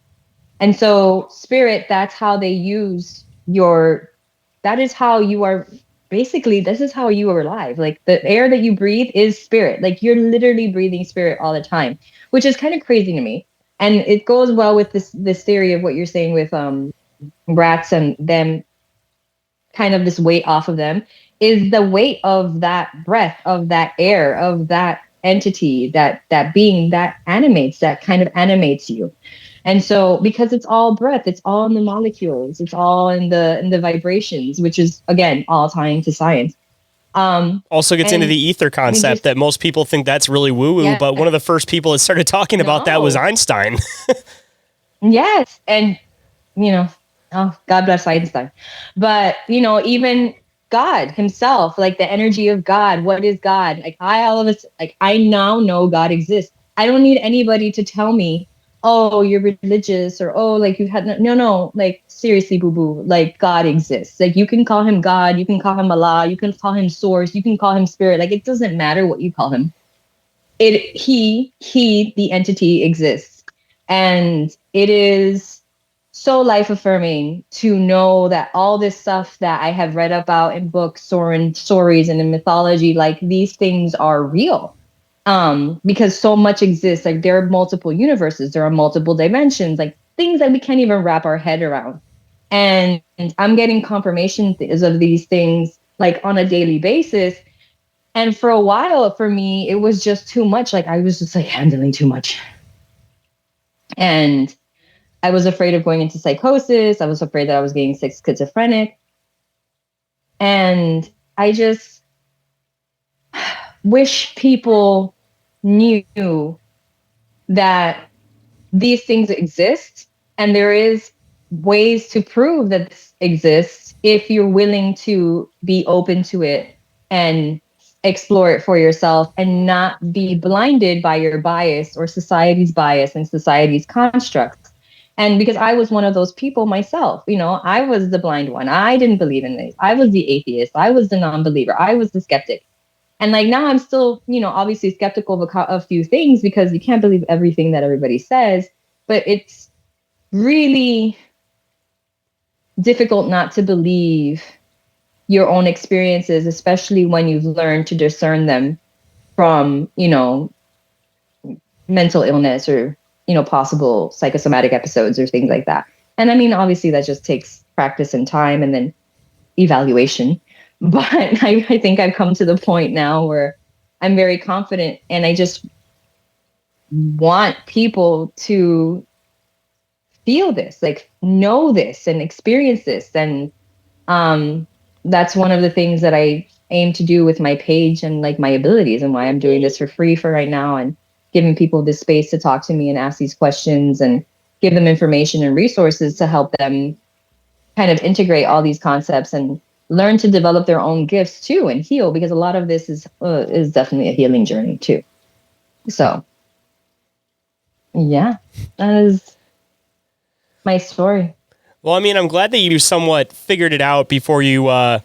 And so spirit, that's how they use that is how you are basically, this is how you are alive. Like the air that you breathe is spirit. Like you're literally breathing spirit all the time, which is kind of crazy to me. And it goes well with this theory of what you're saying with rats and them kind of this weight off of them is the weight of that breath, of that air, of that entity, that being that kind of animates you. And so because it's all breath, it's all in the molecules, it's all in the vibrations, which is again all tying to science. Also gets into the ether concept that most people think that's really woo-woo, but one of the first people that started talking about that was Einstein. Yes. And, God bless Einstein. But, even God himself, like the energy of God, what is God? Like I now know God exists. I don't need anybody to tell me, oh, you're religious or, oh, like you've had no, like seriously, boo-boo, like God exists. Like you can call him God, you can call him Allah, you can call him source, you can call him spirit. Like it doesn't matter what you call him. He, the entity exists. And it is so life affirming to know that all this stuff that I have read about in books or in stories and in mythology, like these things are real. Because so much exists. Like there are multiple universes, there are multiple dimensions, like things that we can't even wrap our head around. And I'm getting confirmation of these things like on a daily basis. And for a while, for me, it was just too much. Like I was just like handling too much. And I was afraid of going into psychosis. I was afraid that I was getting schizophrenic. And I just wish people knew that these things exist, and there is ways to prove that this exists if you're willing to be open to it and explore it for yourself and not be blinded by your bias or society's bias and society's constructs. And because I was one of those people myself, I was the blind one. I didn't believe in this. I was the atheist. I was the non-believer. I was the skeptic. And like now I'm still, obviously skeptical of a few things because you can't believe everything that everybody says. But it's really difficult not to believe your own experiences, especially when you've learned to discern them from, mental illness or, possible psychosomatic episodes or things like that. And I mean, obviously that just takes practice and time and then evaluation. But I think I've come to the point now where I'm very confident, and I just want people to feel this, like know this and experience this. And that's one of the things that I aim to do with my page and like my abilities, and why I'm doing this for free for right now and giving people this space to talk to me and ask these questions and give them information and resources to help them kind of integrate all these concepts and learn to develop their own gifts too and heal, because a lot of this is definitely a healing journey too. So yeah, that is my story. Well, I mean, I'm glad that you somewhat figured it out before you, I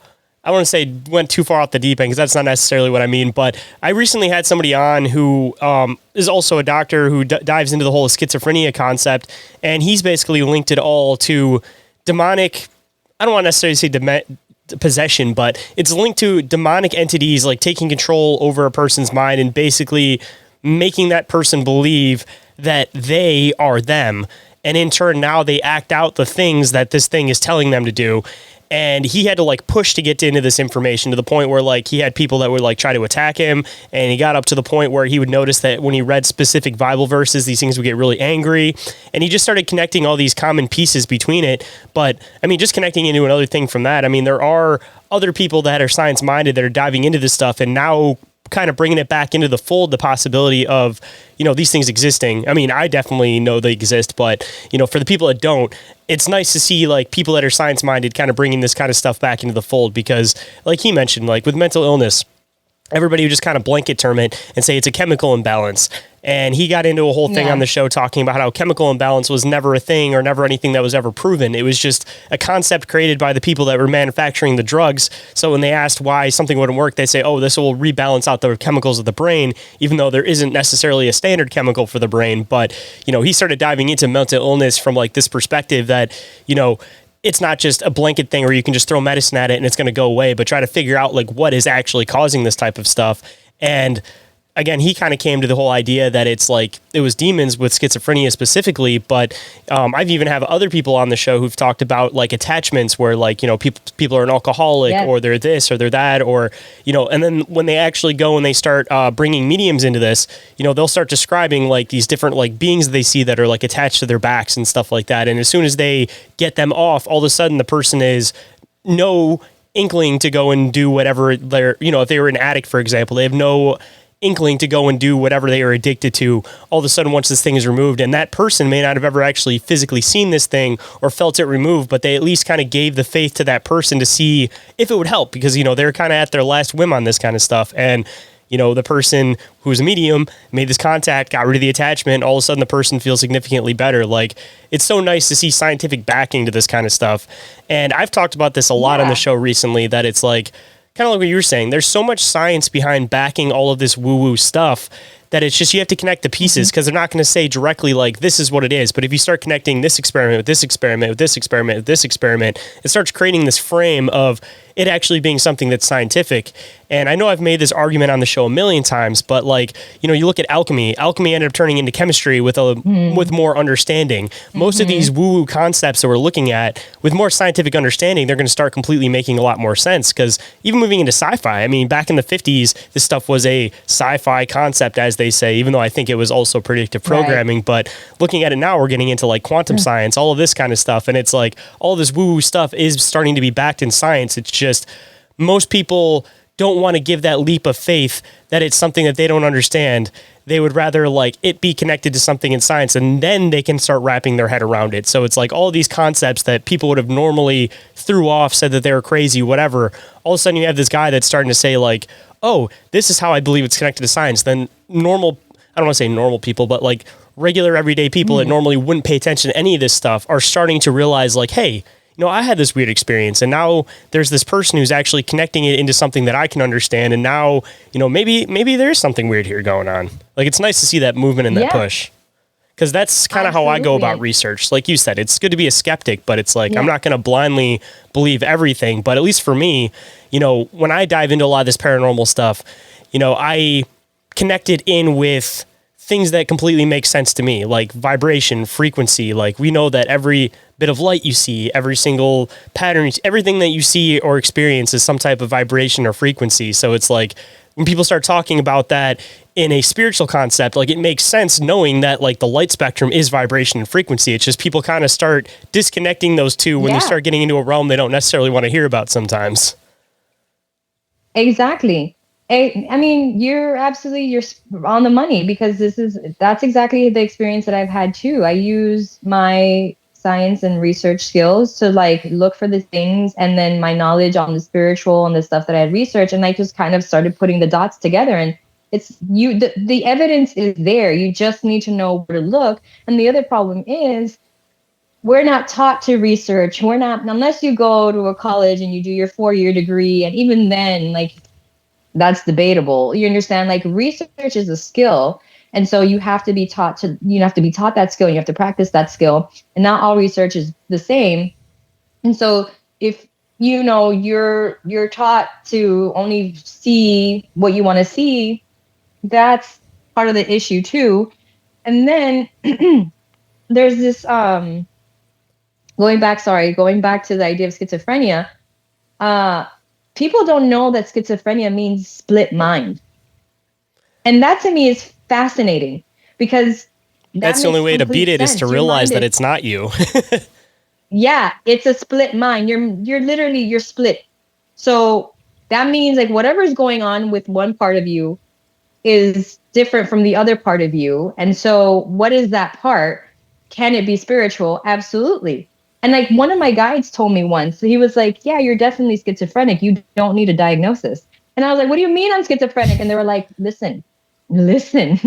want to say went too far off the deep end, because that's not necessarily what I mean. But I recently had somebody on who is also a doctor who dives into the whole schizophrenia concept. And he's basically linked it all to demonic, I don't want to necessarily say possession, but it's linked to demonic entities like taking control over a person's mind and basically making that person believe that they are them. And in turn, now they act out the things that this thing is telling them to do. and he had to like push to get into this information to the point where like he had people that would like try to attack him, and he got up to the point where he would notice that when he read specific Bible verses, these things would get really angry, and he just started connecting all these common pieces between it. But I mean, just connecting into another thing from that, I mean, there are other people that are science minded that are diving into this stuff and now kind of bringing it back into the fold, the possibility of, you know, these things existing. I mean, I definitely know they exist, but, you know, for the people that don't, it's nice to see like people that are science minded kind of bringing this kind of stuff back into the fold, because like he mentioned, like with mental illness, everybody would just kind of blanket term it and say it's a chemical imbalance. And he got into a whole thing on the show talking about how chemical imbalance was never a thing or never anything that was ever proven. It was just a concept created by the people that were manufacturing the drugs. So when they asked why something wouldn't work, they say, oh, this will rebalance out the chemicals of the brain, even though there isn't necessarily a standard chemical for the brain. But, you know, he started diving into mental illness from like this perspective that, you know, it's not just a blanket thing where you can just throw medicine at it and it's going to go away, but try to figure out like what is actually causing this type of stuff. And again, he kind of came to the whole idea that it's like it was demons with schizophrenia specifically, but I've even have other people on the show who've talked about like attachments where like, you know, people are an alcoholic or they're this or they're that, or, you know, and then when they actually go and they start bringing mediums into this, you know, they'll start describing like these different like beings that they see that are like attached to their backs and stuff like that. And as soon as they get them off, all of a sudden the person is no inkling to go and do whatever they're, you know, if they were an addict, for example, they have no inkling to go and do whatever they are addicted to. All of a sudden, once this thing is removed, and that person may not have ever actually physically seen this thing or felt it removed, but they at least kind of gave the faith to that person to see if it would help, because, you know, they're kind of at their last whim on this kind of stuff. And, you know, the person who's a medium made this contact, got rid of the attachment. All of a sudden, the person feels significantly better. Like, it's so nice to see scientific backing to this kind of stuff. And I've talked about this a lot on the show recently, that it's like, kind of like what you were saying, there's so much science behind backing all of this woo-woo stuff that it's just you have to connect the pieces, because they're not going to say directly like this is what it is. But if you start connecting this experiment with this experiment with this experiment with this experiment, it starts creating this frame of it actually being something that's scientific. And I know I've made this argument on the show a million times, but like, you know, you look at alchemy ended up turning into chemistry with with more understanding. Most of these woo-woo concepts that we're looking at with more scientific understanding, they're going to start completely making a lot more sense. Because even moving into sci-fi, I mean, back in the 50s, this stuff was a sci-fi concept, as they say, even though I think it was also predictive programming. Right. But looking at it now, we're getting into like quantum science, all of this kind of stuff. And it's like all this woo-woo stuff is starting to be backed in science. It's just most people don't want to give that leap of faith that it's something that they don't understand. They would rather like it be connected to something in science, and then they can start wrapping their head around it. So it's like all these concepts that people would have normally threw off, said that they were crazy, whatever. All of a sudden you have this guy that's starting to say like, oh, this is how I believe it's connected to science. Then normal, I don't want to say normal people, but like regular everyday people that normally wouldn't pay attention to any of this stuff are starting to realize like, hey, you know, I had this weird experience, and now there's this person who's actually connecting it into something that I can understand. And now, you know, maybe there's something weird here going on. Like, it's nice to see that movement and that push, because that's kind of how I go about research. Like you said, it's good to be a skeptic, but it's like, I'm not going to blindly believe everything. But at least for me, you know, when I dive into a lot of this paranormal stuff, you know, I connect it in with things that completely make sense to me, like vibration, frequency. Like, we know that every bit of light you see, every single pattern, everything that you see or experience is some type of vibration or frequency. So it's like when people start talking about that in a spiritual concept, like it makes sense knowing that like the light spectrum is vibration and frequency. It's just people kind of start disconnecting those two when you start getting into a realm they don't necessarily want to hear about sometimes. Exactly. I mean, you're on the money, because that's exactly the experience that I've had too. I use my science and research skills to like look for the things, and then my knowledge on the spiritual and the stuff that I had researched, and I just kind of started putting the dots together. And it's the evidence is there. You just need to know where to look. And the other problem is we're not taught to research. We're not, unless you go to a college and you do your 4-year degree, and even then, like, that's debatable. You understand? Like, research is a skill. And so you have to be taught that skill. You have to practice that skill. And not all research is the same. And so if, you know, you're taught to only see what you want to see, that's part of the issue too. And then there's this, going back to the idea of schizophrenia, People don't know that schizophrenia means split mind. And that to me is fascinating because that That's the only makes way to beat complete it is to sense. Your realize mind that is, it's not you. yeah, it's a split mind. You're split. So that means like whatever's going on with one part of you is different from the other part of you. And so what is that part? Can it be spiritual? Absolutely. And like one of my guides told me once, he was like, yeah, you're definitely schizophrenic. You don't need a diagnosis. And I was like, what do you mean I'm schizophrenic? And they were like, listen, this is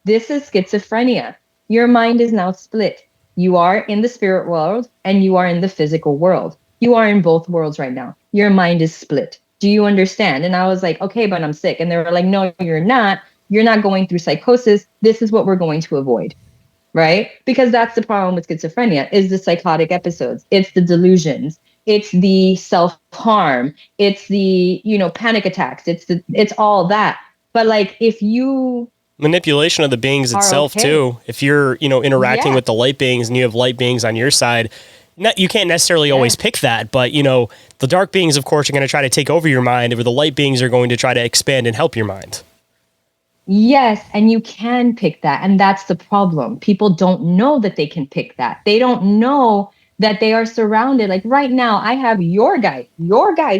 schizophrenia. Your mind is now split. You are in the spirit world and you are in the physical world. You are in both worlds right now. Your mind is split. Do you understand? And I was like, okay, but I'm sick. And they were like, no, you're not. You're not going through psychosis. This is what we're going to avoid. Right? Because that's the problem with schizophrenia is the psychotic episodes. It's the delusions. It's the self-harm. It's the, panic attacks. It's all that. But like if you Manipulation of the beings are itself okay. too. If you're, interacting Yeah. with the light beings and you have light beings on your side, you can't necessarily always pick that, but the dark beings, of course, are going to try to take over your mind, or the light beings are going to try to expand and help your mind. Yes, and you can pick that. And that's the problem. People don't know that they can pick that. They don't know that they are surrounded. Like right now, I have your guy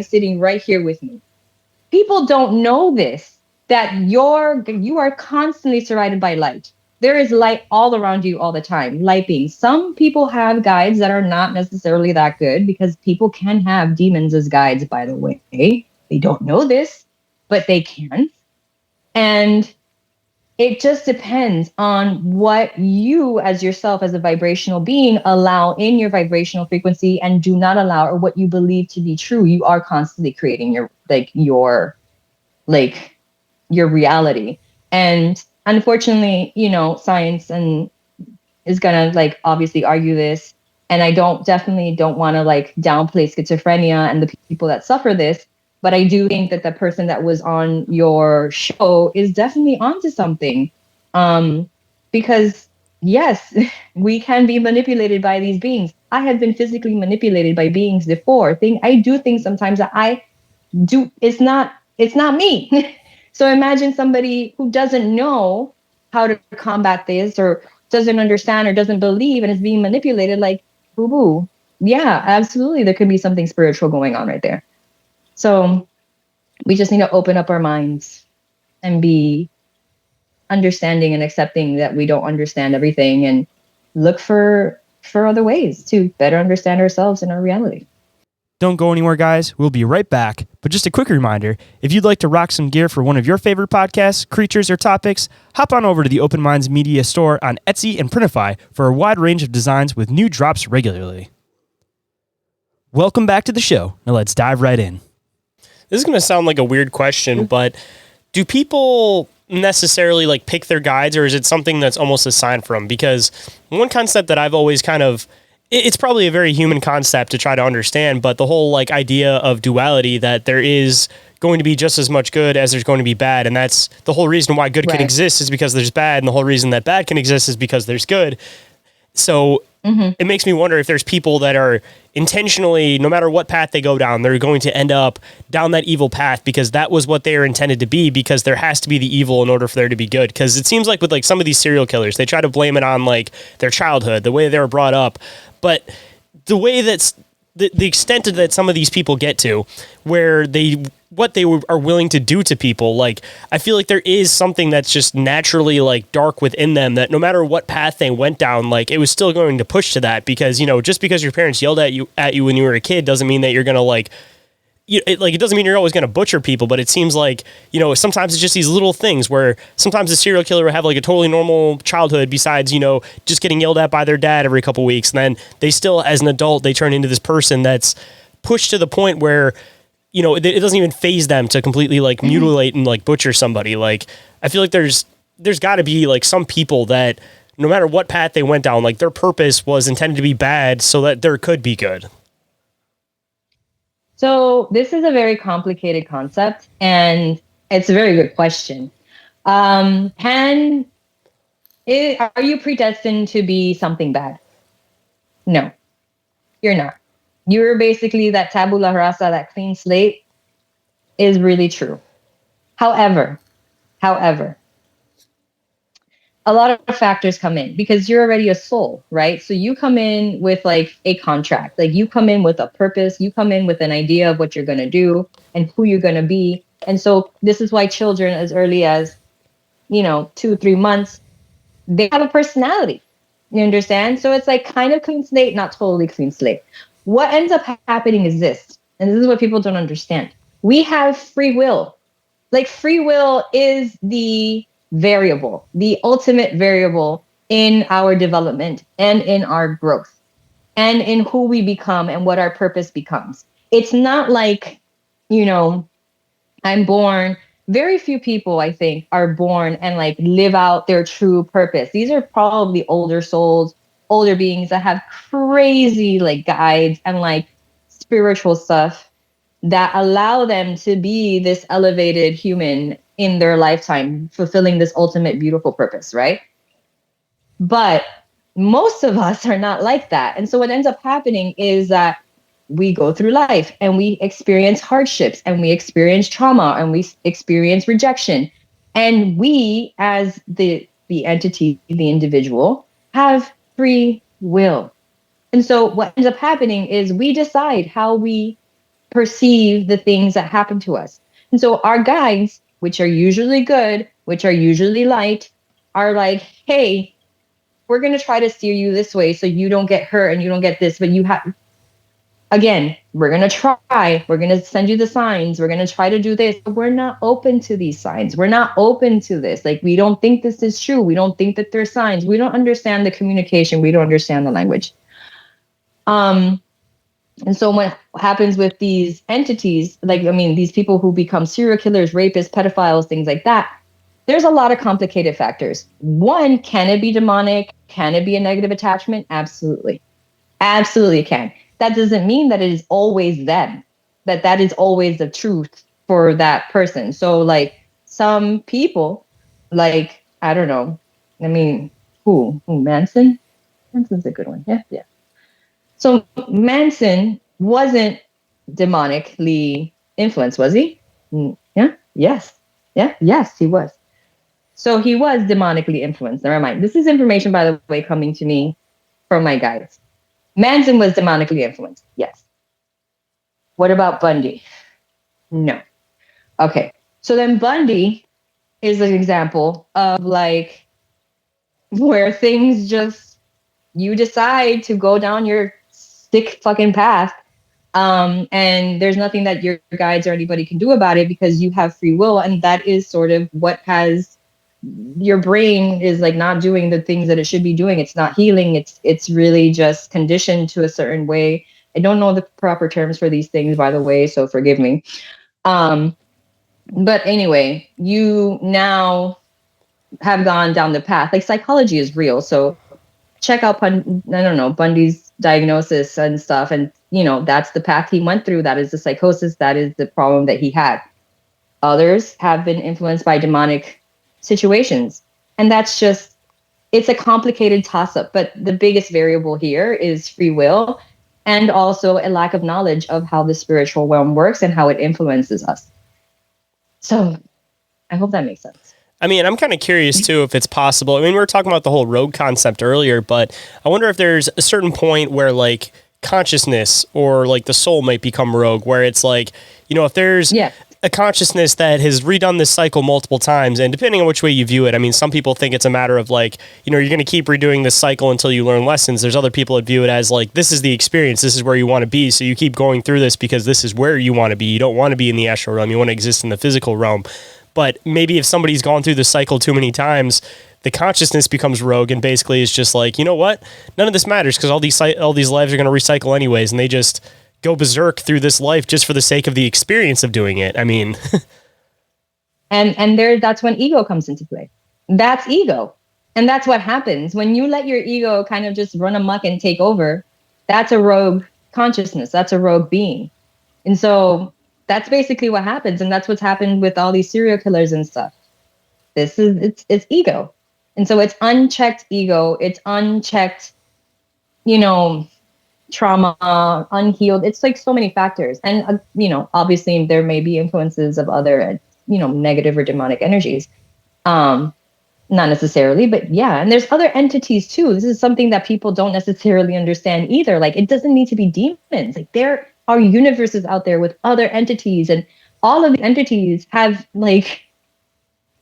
sitting right here with me. People don't know this, that you are constantly surrounded by light. There is light all around you all the time, light beings. Some people have guides that are not necessarily that good because people can have demons as guides, by the way. They don't know this, but they can. And it just depends on what you as yourself as a vibrational being allow in your vibrational frequency and do not allow, or what you believe to be true. You are constantly creating your reality. And unfortunately, science and is gonna obviously argue this. And I definitely don't want to downplay schizophrenia and the people that suffer this. But I do think that the person that was on your show is definitely onto something. Because yes, we can be manipulated by these beings. I have been physically manipulated by beings before. I do things sometimes that I do. It's not me. So imagine somebody who doesn't know how to combat this, or doesn't understand, or doesn't believe, and is being manipulated. Like, boo boo. Yeah, absolutely. There could be something spiritual going on right there. So we just need to open up our minds and be understanding and accepting that we don't understand everything, and look for other ways to better understand ourselves and our reality. Don't go anywhere, guys. We'll be right back. But just a quick reminder, if you'd like to rock some gear for one of your favorite podcasts, creatures, or topics, hop on over to the Open Minds Media store on Etsy and Printify for a wide range of designs with new drops regularly. Welcome back to the show. Now let's dive right in. This is going to sound like a weird question, but do people necessarily pick their guides, or is it something that's almost assigned for them? Because one concept that I've always it's probably a very human concept to try to understand, but the whole idea of duality, that there is going to be just as much good as there's going to be bad. And that's the whole reason why good can exist is because there's bad. And the whole reason that bad can exist is because there's good. So it makes me wonder if there's people that are intentionally, no matter what path they go down, they're going to end up down that evil path because that was what they are intended to be, because there has to be the evil in order for there to be good. Because it seems like with some of these serial killers, they try to blame it on their childhood, the way they were brought up. But the way that's the extent that some of these people get to, where what they are willing to do to people, I feel like there is something that's just naturally dark within them, that no matter what path they went down, it was still going to push to that. Because just because your parents yelled at you when you were a kid doesn't mean that you're gonna it doesn't mean you're always going to butcher people, but it seems sometimes it's just these little things where sometimes a serial killer will have a totally normal childhood besides, just getting yelled at by their dad every couple weeks. And then they still, as an adult, they turn into this person that's pushed to the point where, it doesn't even faze them to completely mutilate and butcher somebody. I feel like there's got to be some people that no matter what path they went down, their purpose was intended to be bad so that there could be good. So this is a very complicated concept, and it's a very good question. Are you predestined to be something bad? No, you're not. You're basically that tabula rasa, that clean slate, is really true. However, a lot of factors come in because you're already a soul, right? So you come in with like a contract, like you come in with a purpose, you come in with an idea of what you're going to do and who you're going to be. And so this is why children as early as, 2, 3 months, they have a personality. You understand? So it's like kind of clean slate, not totally clean slate. What ends up happening is this, and this is what people don't understand. We have free will. Like free will is the variable, the ultimate variable in our development and in our growth and in who we become and what our purpose becomes. It's not like, I'm born. Very few people, I think, are born and like live out their true purpose. These are probably older souls, older beings that have crazy like guides and like spiritual stuff that allow them to be this elevated human in their lifetime, fulfilling this ultimate beautiful purpose, right? But most of us are not like that. And so what ends up happening is that we go through life and we experience hardships and we experience trauma and we experience rejection. And we, as the entity, the individual, have free will. And so what ends up happening is we decide how we perceive the things that happen to us. And so our guides, which are usually good, which are usually light, are like, hey, we're going to try to steer you this way so you don't get hurt and you don't get this, but you have, again, we're going to try, we're going to send you the signs, we're going to try to do this. We're not open to these signs. We're not open to this. Like, we don't think this is true. We don't think that there's signs. We don't understand the communication. We don't understand the language. And so what happens with these entities, these people who become serial killers, rapists, pedophiles, things like that, there's a lot of complicated factors. One, can it be demonic? Can it be a negative attachment? Absolutely. Absolutely can. That doesn't mean that it is always them, that is always the truth for that person. So like some people, like, I don't know, who Manson? Manson's a good one. Yeah. So Manson wasn't demonically influenced, was he? Yeah. Yes. Yeah. Yes, he was. So he was demonically influenced. Never mind. This is information, by the way, coming to me from my guides. Manson was demonically influenced. Yes. What about Bundy? No. Okay. So then Bundy is an example of like where things just, you decide to go down your sick fucking path. And there's nothing that your guides or anybody can do about it because you have free will. And that is sort of what has, your brain is like not doing the things that it should be doing. It's not healing. It's really just conditioned to a certain way. I don't know the proper terms for these things, by the way, so forgive me. But anyway, you now have gone down the path. Like, psychology is real. So check out, Bundy's diagnosis and stuff. And, that's the path he went through. That is the psychosis. That is the problem that he had. Others have been influenced by demonic situations. And that's just, it's a complicated toss-up. But the biggest variable here is free will and also a lack of knowledge of how the spiritual realm works and how it influences us. So I hope that makes sense. I mean, I'm kind of curious, too, if it's possible. I mean, we were talking about the whole rogue concept earlier, but I wonder if there's a certain point where, like, consciousness or, like, the soul might become rogue, where it's like, if there's a consciousness that has redone this cycle multiple times, and depending on which way you view it, I mean, some people think it's a matter of, like, you're going to keep redoing this cycle until you learn lessons. There's other people that view it as, like, this is the experience. This is where you want to be, so you keep going through this because this is where you want to be. You don't want to be in the astral realm. You want to exist in the physical realm. But maybe if somebody's gone through the cycle too many times, the consciousness becomes rogue and basically is just like, you know what? None of this matters because all these lives are going to recycle anyways, and they just go berserk through this life just for the sake of the experience of doing it. I mean, and that's when ego comes into play. That's ego, and that's what happens when you let your ego kind of just run amok and take over. That's a rogue consciousness. That's a rogue being, and so that's basically what happens. And that's what's happened with all these serial killers and stuff. It's ego. And so it's unchecked ego. It's unchecked, trauma, unhealed. It's like so many factors. And, obviously there may be influences of other, negative or demonic energies. Not necessarily, but yeah. And there's other entities too. This is something that people don't necessarily understand either. Like, it doesn't need to be demons. Like, there are universes out there with other entities, and all of the entities have like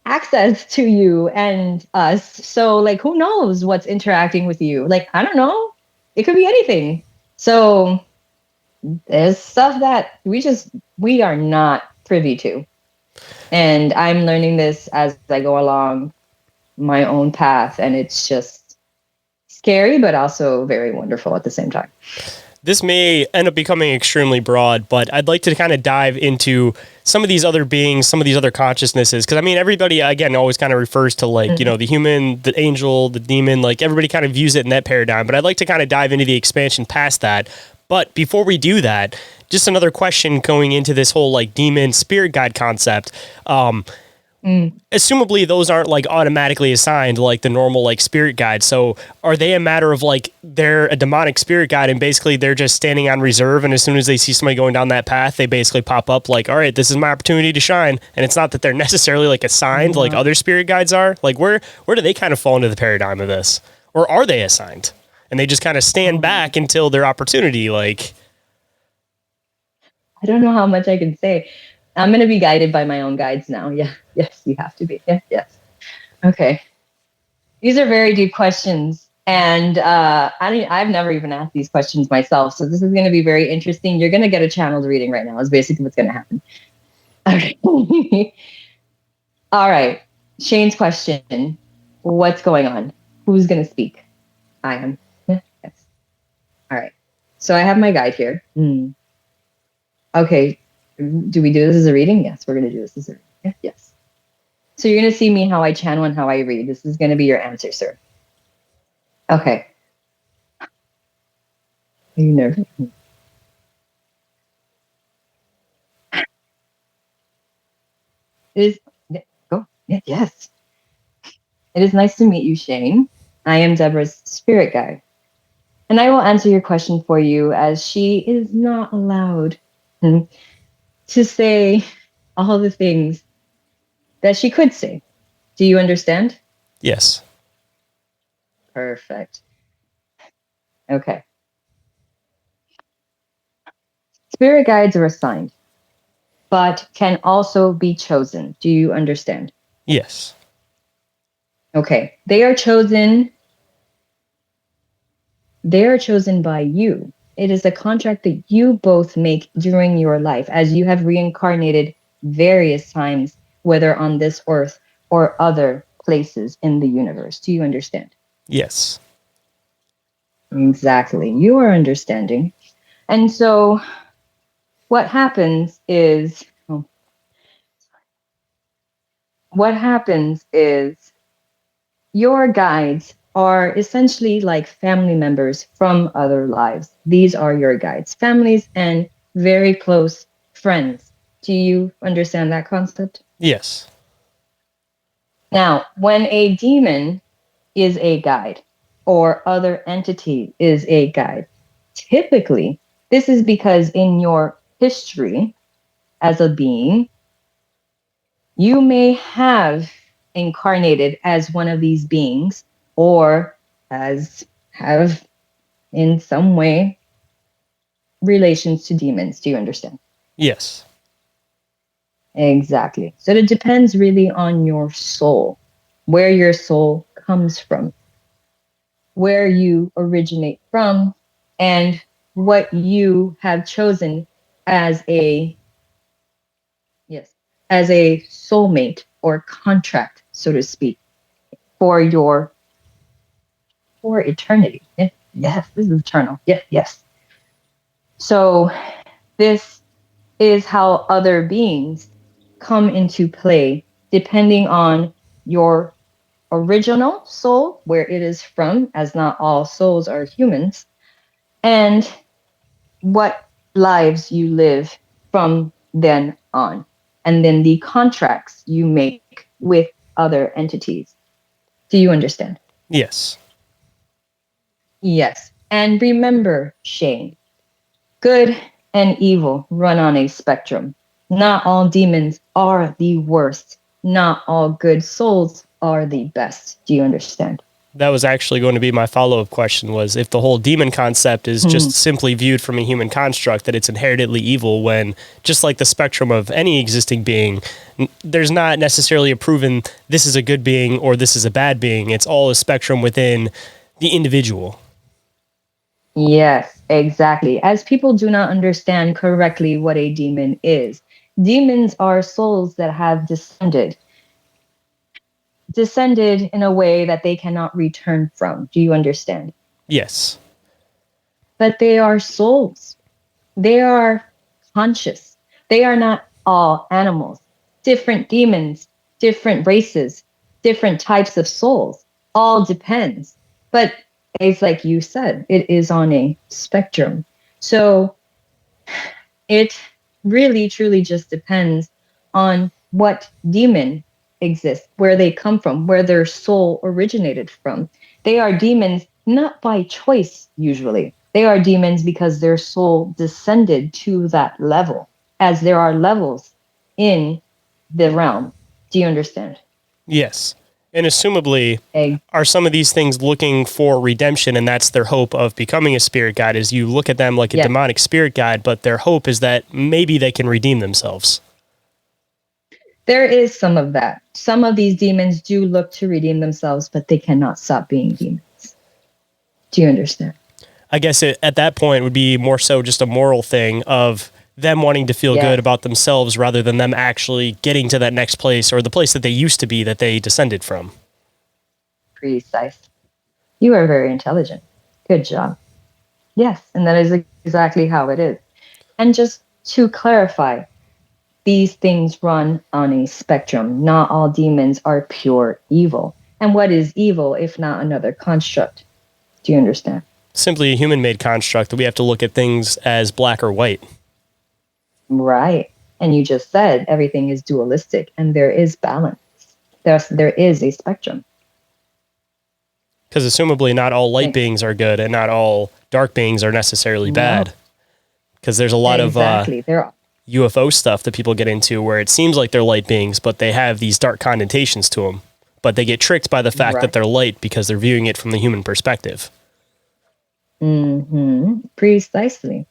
access to you and us. So like, who knows what's interacting with you? Like, I don't know. It could be anything. So there's stuff that we are not privy to. And I'm learning this as I go along my own path, and it's just scary but also very wonderful at the same time. This may end up becoming extremely broad, but I'd like to kind of dive into some of these other beings, some of these other consciousnesses, because I mean, everybody again always kind of refers to like the human, the angel, the demon, like everybody kind of views it in that paradigm, but I'd like to kind of dive into the expansion past that. But before we do that, just another question going into this whole like demon spirit guide concept. Assumably those aren't like automatically assigned like the normal like spirit guide. So are they a matter of like they're a demonic spirit guide and basically they're just standing on reserve, and as soon as they see somebody going down that path, they basically pop up like, all right, this is my opportunity to shine. And it's not that they're necessarily like assigned like other spirit guides are. Like where do they kind of fall into the paradigm of this? Or are they assigned? And they just kind of stand back until their opportunity, like... I don't know how much I can say. I'm going to be guided by my own guides now. Yeah. Yes, you have to be. Yeah, yes. Okay. These are very deep questions. And I've never even asked these questions myself. So this is going to be very interesting. You're going to get a channeled reading right now is basically what's going to happen. Okay. All right. Shayn's question. What's going on? Who's going to speak? I am. Yeah, yes. All right. So I have my guide here. Okay. Do we do this as a reading? Yes, we're going to do this as a reading. Yeah, yes. So you're going to see me how I channel and how I read. This is going to be your answer, sir. Okay. Are you nervous? It is. Go. Yeah, yes. It is nice to meet you, Shayn. I am Deborah's spirit guide. And I will answer your question for you, as she is not allowed to say all the things that she could say. Do you understand? Yes. Perfect. Okay. Spirit guides are assigned, but can also be chosen. Do you understand? Yes. Okay. They are chosen by you. It is a contract that you both make during your life, as you have reincarnated various times, whether on this earth or other places in the universe. Do you understand? Yes. Exactly. You are understanding. And so what happens is your guides are essentially like family members from other lives. These are your guides, families, and very close friends. Do you understand that concept? Yes. Now, when a demon is a guide or other entity is a guide, typically this is because in your history as a being, you may have incarnated as one of these beings, or have in some way relations to demons. Do you understand? Yes. Exactly. So it depends really on your soul, where your soul comes from, where you originate from, and what you have chosen as a soulmate or contract, so to speak, for eternity. Yes, this is eternal. Yes. So this is how other beings come into play, depending on your original soul, where it is from, as not all souls are humans, and what lives you live from then on, and then the contracts you make with other entities. Do you understand? Yes. Yes. And remember, Shayn, good and evil run on a spectrum. Not all demons are the worst. Not all good souls are the best. Do you understand? That was actually going to be my follow-up question, was if the whole demon concept is just simply viewed from a human construct, that it's inherently evil, when just like the spectrum of any existing being, there's not necessarily a proven this is a good being or this is a bad being. It's all a spectrum within the individual. Yes, exactly. As people do not understand correctly what a demon is, demons are souls that have descended in a way that they cannot return from. Do you understand? Yes. But they are souls. They are conscious. They are not all animals. Different demons, different races, different types of souls. All depends. But it's like you said, it is on a spectrum. So it really, truly just depends on what demon exists, where they come from, where their soul originated from. They are demons not by choice, usually. They are demons because their soul descended to that level, as there are levels in the realm. Do you understand? Yes. And assumably, Egg. are some of these things looking for redemption, and that's their hope of becoming a spirit guide? Is you look at them like a Yeah. demonic spirit guide, but their hope is that maybe they can redeem themselves. There is some of that. Some of these demons do look to redeem themselves, but they cannot stop being demons. Do you understand? I guess at that point it would be more so just a moral thing of them wanting to feel Yeah. good about themselves rather than them actually getting to that next place or the place that they used to be that they descended from. Precise. You are very intelligent. Good job. Yes, and that is exactly how it is. And just to clarify, these things run on a spectrum. Not all demons are pure evil. And what is evil if not another construct? Do you understand? Simply a human-made construct that we have to look at things as black or white. Right. And you just said everything is dualistic and there is balance. There is a spectrum. Because assumably not all light Thanks. beings are good and not all dark beings are necessarily No. bad. Because there's a lot Exactly. of There are. UFO stuff that people get into where it seems like they're light beings, but they have these dark connotations to them. But they get tricked by the fact Right. that they're light because they're viewing it from the human perspective. Precisely.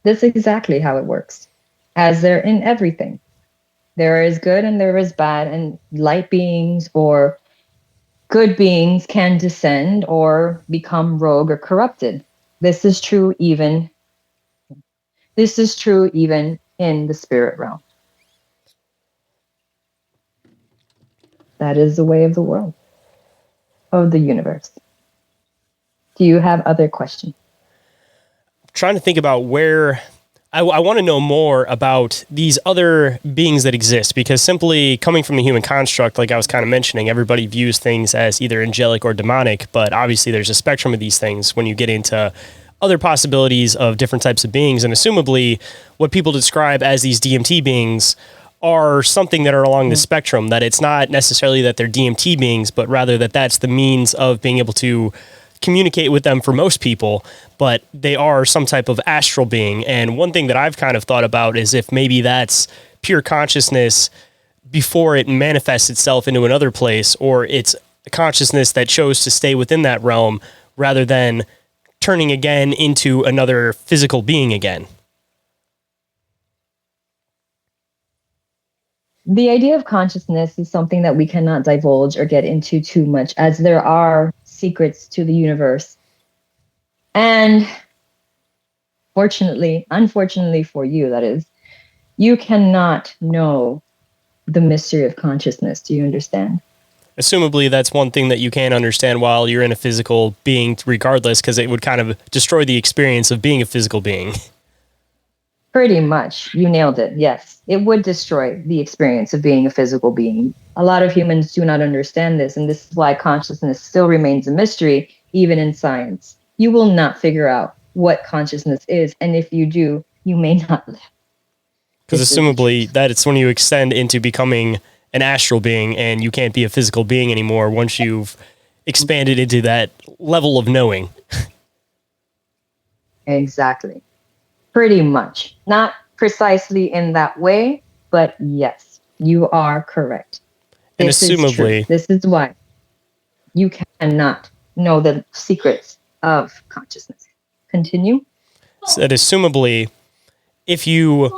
That's exactly how it works. As they're in everything. There is good and there is bad, and light beings or good beings can descend or become rogue or corrupted. This is true even in the spirit realm. That is the way of the world, of the universe. Do you have other questions? Trying to think about where I want to know more about these other beings that exist, because simply coming from the human construct, like I was kind of mentioning, everybody views things as either angelic or demonic, but obviously there's a spectrum of these things when you get into other possibilities of different types of beings. And assumably what people describe as these DMT beings are something that are along the spectrum, that it's not necessarily that they're DMT beings, but rather that that's the means of being able to communicate with them for most people, but they are some type of astral being. And one thing that I've kind of thought about is if maybe that's pure consciousness before it manifests itself into another place, or it's a consciousness that chose to stay within that realm rather than turning again into another physical being again. The idea of consciousness is something that we cannot divulge or get into too much, as there are secrets to the universe. And unfortunately for you, that is, you cannot know the mystery of consciousness. Do you understand? Assumably, that's one thing that you can't understand while you're in a physical being, regardless, because it would kind of destroy the experience of being a physical being. Pretty much. You nailed it. Yes. It would destroy the experience of being a physical being. A lot of humans do not understand this, and this is why consciousness still remains a mystery, even in science. You will not figure out what consciousness is, and if you do, you may not live. Because assumably, that it's when you extend into becoming an astral being, and you can't be a physical being anymore once you've expanded into that level of knowing. Exactly. Pretty much. Not precisely in that way, but yes, you are correct. And This is true. assumably, This is why you cannot know the secrets of consciousness. Continue. that assumably, if you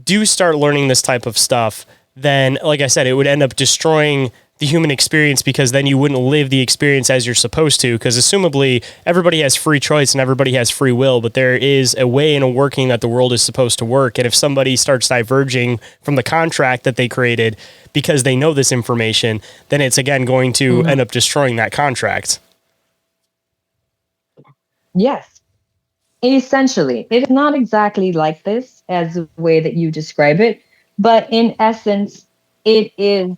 do start learning this type of stuff, then, like I said, it would end up destroying the human experience, because then you wouldn't live the experience as you're supposed to. Because assumably, everybody has free choice and everybody has free will, but there is a way and a working that the world is supposed to work. And if somebody starts diverging from the contract that they created because they know this information, then it's again going to end up destroying that contract. Yes. Essentially, it is not exactly like this as the way that you describe it, but in essence, it is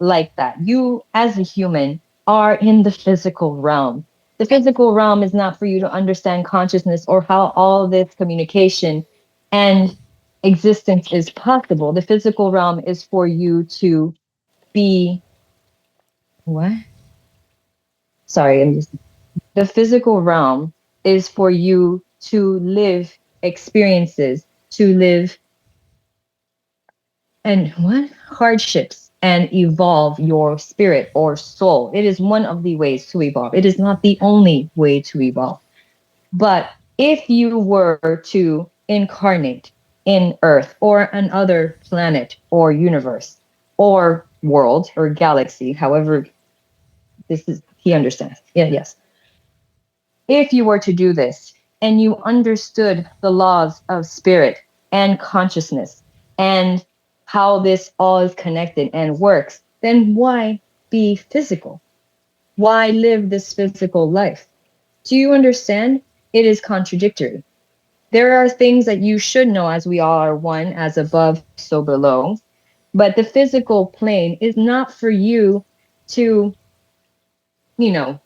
like that. You, as a human, are in the physical realm. The physical realm is not for you to understand consciousness or how all this communication and existence is possible. The physical realm is for you to be what? Sorry, the physical realm is for you to live experiences, to live and what hardships and evolve your spirit or soul. It is one of the ways to evolve. It is not the only way to evolve. But if you were to incarnate in Earth or another planet or universe or world or galaxy, however this is, he understands. Yeah, yes. If you were to do this and you understood the laws of spirit and consciousness and how this all is connected and works, then why be physical? Why live this physical life? Do you understand? It is contradictory. There are things that you should know, as we all are one, as above, so below. But the physical plane is not for you to, you know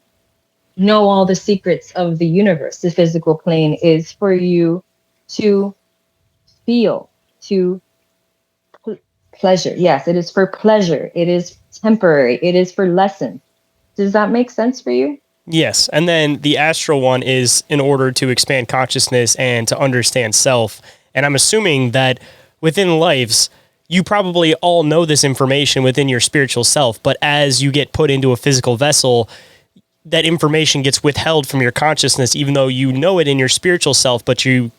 all the secrets of the universe. The physical plane is for you to feel, to pleasure. Yes, it is for pleasure. It is temporary. It is for lesson. Does that make sense for you? Yes. And then the astral one is in order to expand consciousness and to understand self. And I'm assuming that within lives, you probably all know this information within your spiritual self, but as you get put into a physical vessel, that information gets withheld from your consciousness, even though you know it in your spiritual self, but you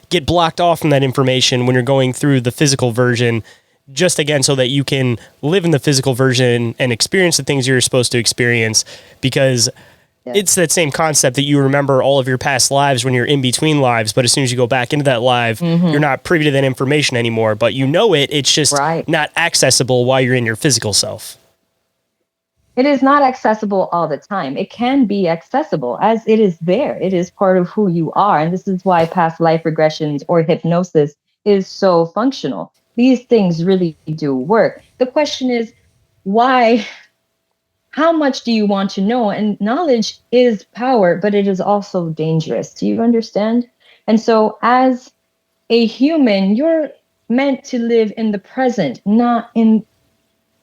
get blocked off from that information when you're going through the physical version, just again, so that you can live in the physical version and experience the things you're supposed to experience, because it's that same concept that you remember all of your past lives when you're in between lives, but as soon as you go back into that life, you're not privy to that information anymore, but you know it, it's just not accessible while you're in your physical self. It is not accessible all the time. It can be accessible as it is there. It is part of who you are. And this is why past life regressions or hypnosis is so functional. These things really do work. The question is, why? How much do you want to know? And knowledge is power, but it is also dangerous. Do you understand? And so as a human, you're meant to live in the present, not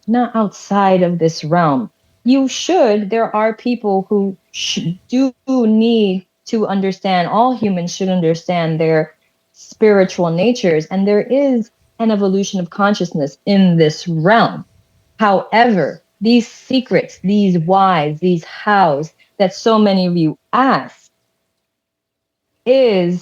outside of this realm. You should. There are people who do need to understand. All humans should understand their spiritual natures, and there is an evolution of consciousness in this realm. However, these secrets, these whys, these hows that so many of you ask can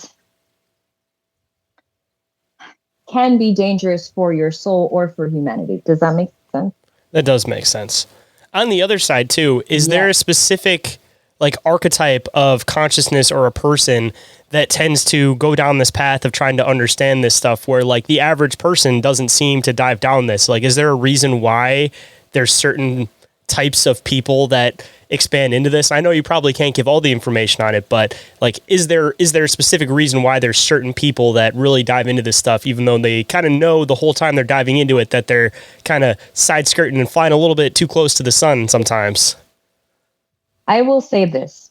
be dangerous for your soul or for humanity. Does that make sense? That does make sense. On the other side too, is there a specific like archetype of consciousness or a person that tends to go down this path of trying to understand this stuff where like the average person doesn't seem to dive down this? Like, is there a reason why there's certain types of people that expand into this? I know you probably can't give all the information on it, but like, is there a specific reason why there's certain people that really dive into this stuff, even though they kind of know the whole time they're diving into it that they're kind of side skirting and flying a little bit too close to the sun sometimes? I will say this.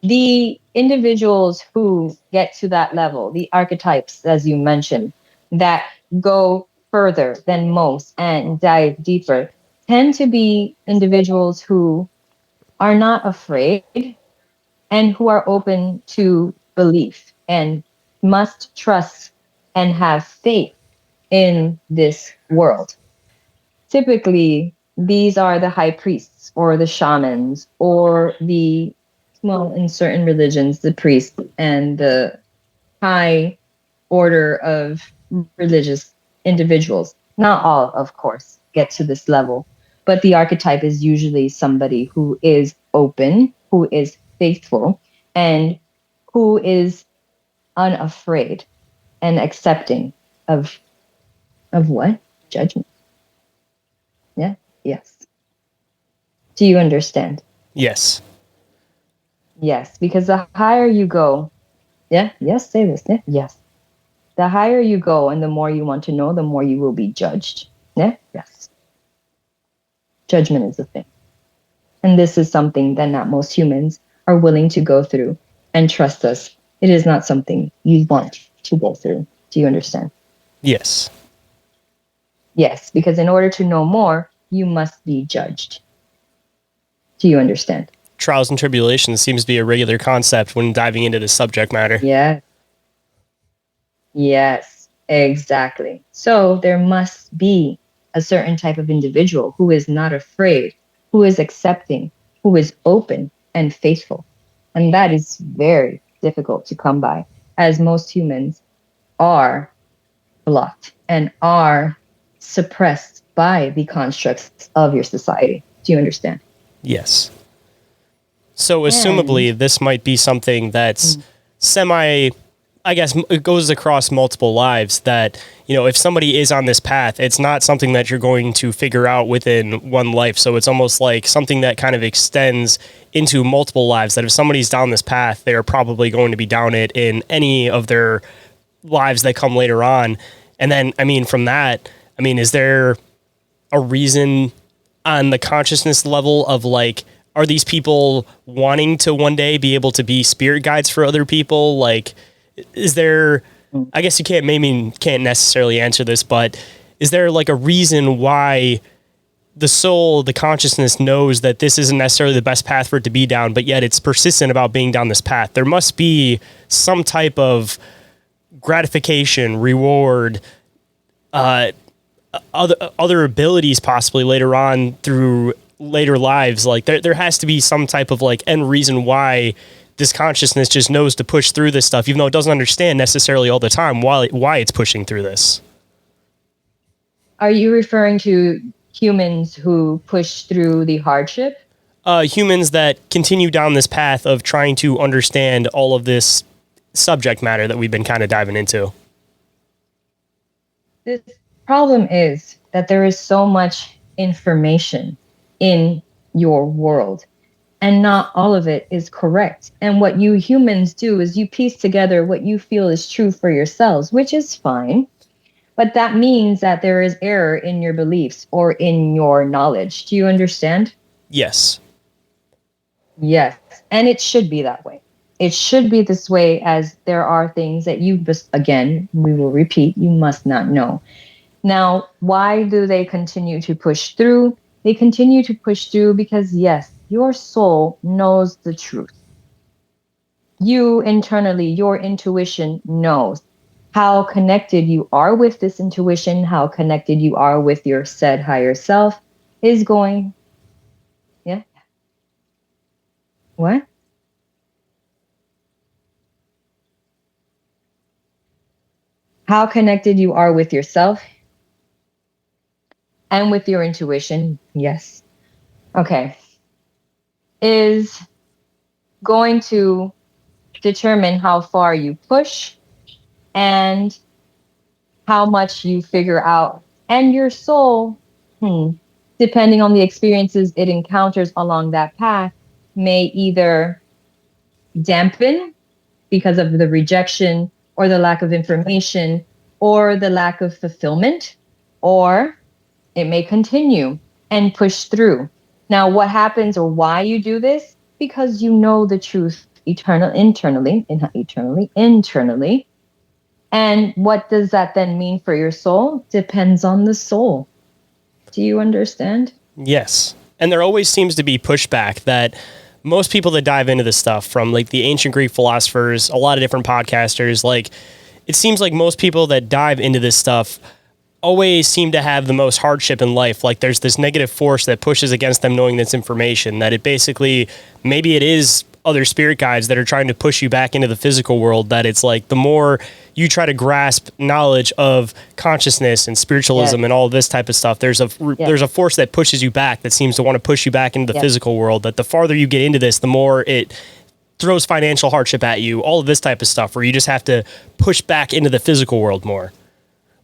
The individuals who get to that level, the archetypes, as you mentioned, that go further than most and dive deeper, tend to be individuals who are not afraid and who are open to belief and must trust and have faith in this world. Typically, these are the high priests or the shamans or well, in certain religions, the priests and the high order of religious individuals. Not all, of course, get to this level, but the archetype is usually somebody who is open, who is faithful, and who is unafraid and accepting of what? Judgment. Yeah. Yes. Do you understand? Yes. Yes, because the higher you go, yeah, yes, say this, yeah, yes. The higher you go and the more you want to know, the more you will be judged. Yeah, yes. Judgment is a thing. And this is something that not most humans are willing to go through. And trust us, it is not something you want to go through. Do you understand? Yes. Yes, because in order to know more, you must be judged. Do you understand? Trials and tribulations seems to be a regular concept when diving into this subject matter. Yeah. Yes, exactly. So there must be a certain type of individual who is not afraid, who is accepting, who is open and faithful. And that is very difficult to come by, as most humans are blocked and are suppressed by the constructs of your society. Do you understand? Yes. So assumably this might be something that's semi, I guess it goes across multiple lives that, you know, if somebody is on this path, it's not something that you're going to figure out within one life. So it's almost like something that kind of extends into multiple lives, that if somebody's down this path, they're probably going to be down it in any of their lives that come later on. And then, I mean, from that, I mean, is there a reason on the consciousness level of like, are these people wanting to one day be able to be spirit guides for other people? Like, is there, I guess you can't necessarily answer this, but is there like a reason why the soul, the consciousness knows that this isn't necessarily the best path for it to be down, but yet it's persistent about being down this path? There must be some type of gratification, reward, other abilities possibly later on through later lives. Like there has to be some type of like end reason why this consciousness just knows to push through this stuff, even though it doesn't understand necessarily all the time why it's pushing through this. Are you referring to humans who push through the hardship? Humans that continue down this path of trying to understand all of this subject matter that we've been kind of diving into. The problem is that there is so much information in your world, and not all of it is correct. And what you humans do is you piece together what you feel is true for yourselves, which is fine. But that means that there is error in your beliefs or in your knowledge. Do you understand? Yes. Yes. And it should be that way. It should be this way, as there are things that you just, again, we will repeat, you must not know. Now, why do they continue to push through? They continue to push through because, yes, your soul knows the truth. You internally, your intuition knows how connected you are with this intuition, how connected you are with your said higher self is going. Yeah. What? How connected you are with yourself and with your intuition, yes. Okay. Is going to determine how far you push and how much you figure out. And your soul, depending on the experiences it encounters along that path, may either dampen because of the rejection or the lack of information or the lack of fulfillment, or it may continue and push through. Now, what happens or why you do this? Because you know the truth internally. And what does that then mean for your soul? Depends on the soul. Do you understand? Yes. And there always seems to be pushback that most people that dive into this stuff, from like the ancient Greek philosophers, a lot of different podcasters, like it seems like most people that dive into this stuff always seem to have the most hardship in life. Like there's this negative force that pushes against them knowing this information, that it basically, maybe it is other spirit guides that are trying to push you back into the physical world, that it's like the more you try to grasp knowledge of consciousness and spiritualism and all this type of stuff, there's a force that pushes you back, that seems to want to push you back into the physical world, that the farther you get into this, the more it throws financial hardship at you, all of this type of stuff, where you just have to push back into the physical world more.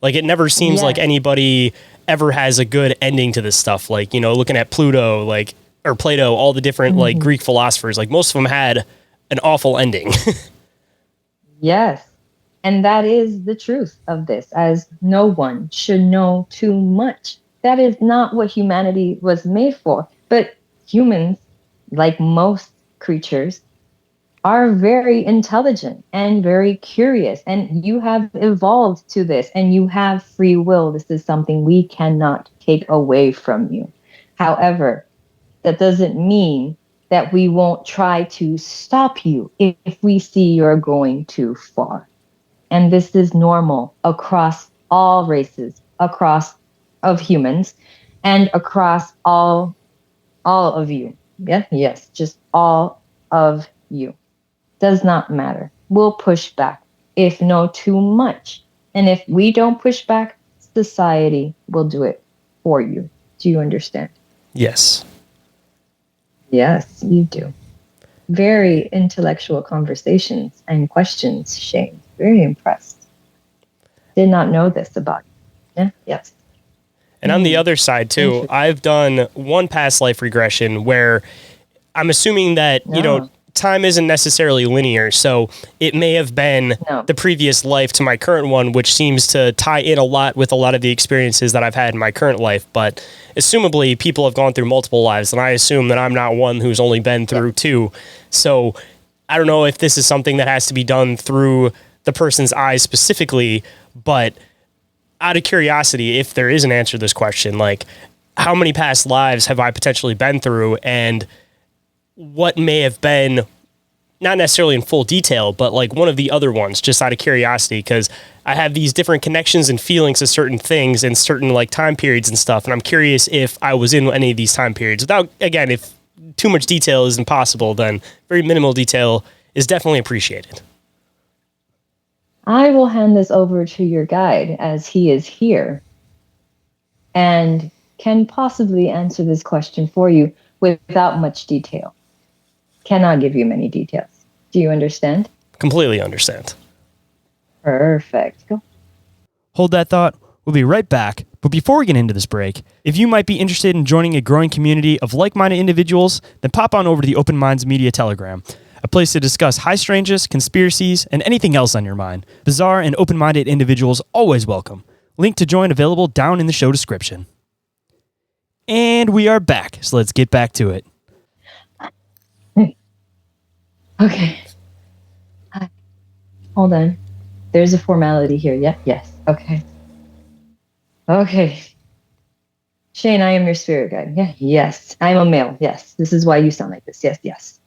Like, it never seems like anybody ever has a good ending to this stuff. Like, you know, looking at Pluto, like, or Plato, all the different like Greek philosophers, like most of them had an awful ending. Yes. And that is the truth of this, as no one should know too much. That is not what humanity was made for. But humans, like most creatures, are very intelligent and very curious, and you have evolved to this, and you have free will. This is something we cannot take away from you. However, that doesn't mean that we won't try to stop you if we see you're going too far. And this is normal across all races, across of humans, and across all of you. Yeah, yes, just all of you. Does not matter. We'll push back if no too much. And if we don't push back, society will do it for you. Do you understand? Yes. Yes, you do. Very intellectual conversations and questions, Shayn. Very impressed. Did not know this about you. Yeah, yes. And on the other side too, I've done one past life regression where I'm assuming that, you know, time isn't necessarily linear, so it may have been the previous life to my current one, which seems to tie in a lot with a lot of the experiences that I've had in my current life. But assumably, people have gone through multiple lives, and I assume that I'm not one who's only been through two. So I don't know if this is something that has to be done through the person's eyes specifically, but out of curiosity, if there is an answer to this question, like, how many past lives have I potentially been through, and what may have been, not necessarily in full detail, but like one of the other ones, just out of curiosity, because I have these different connections and feelings to certain things and certain like time periods and stuff. And I'm curious if I was in any of these time periods. Without, again, if too much detail is impossible, then very minimal detail is definitely appreciated. I will hand this over to your guide, as he is here and can possibly answer this question for you without much detail. Cannot give you many details. Do you understand? Completely understand. Perfect. Go. Hold that thought. We'll be right back. But before we get into this break, if you might be interested in joining a growing community of like-minded individuals, then pop on over to the Open Minds Media Telegram, a place to discuss high strangeness, conspiracies, and anything else on your mind. Bizarre and open-minded individuals always welcome. Link to join available down in the show description. And we are back, so let's get back to it. Okay. Hold on. There's a formality here. Yeah. Yes. Okay. Okay. Shayn, I am your spirit guide. Yeah. Yes. I'm a male. Yes. This is why you sound like this. Yes. Yes.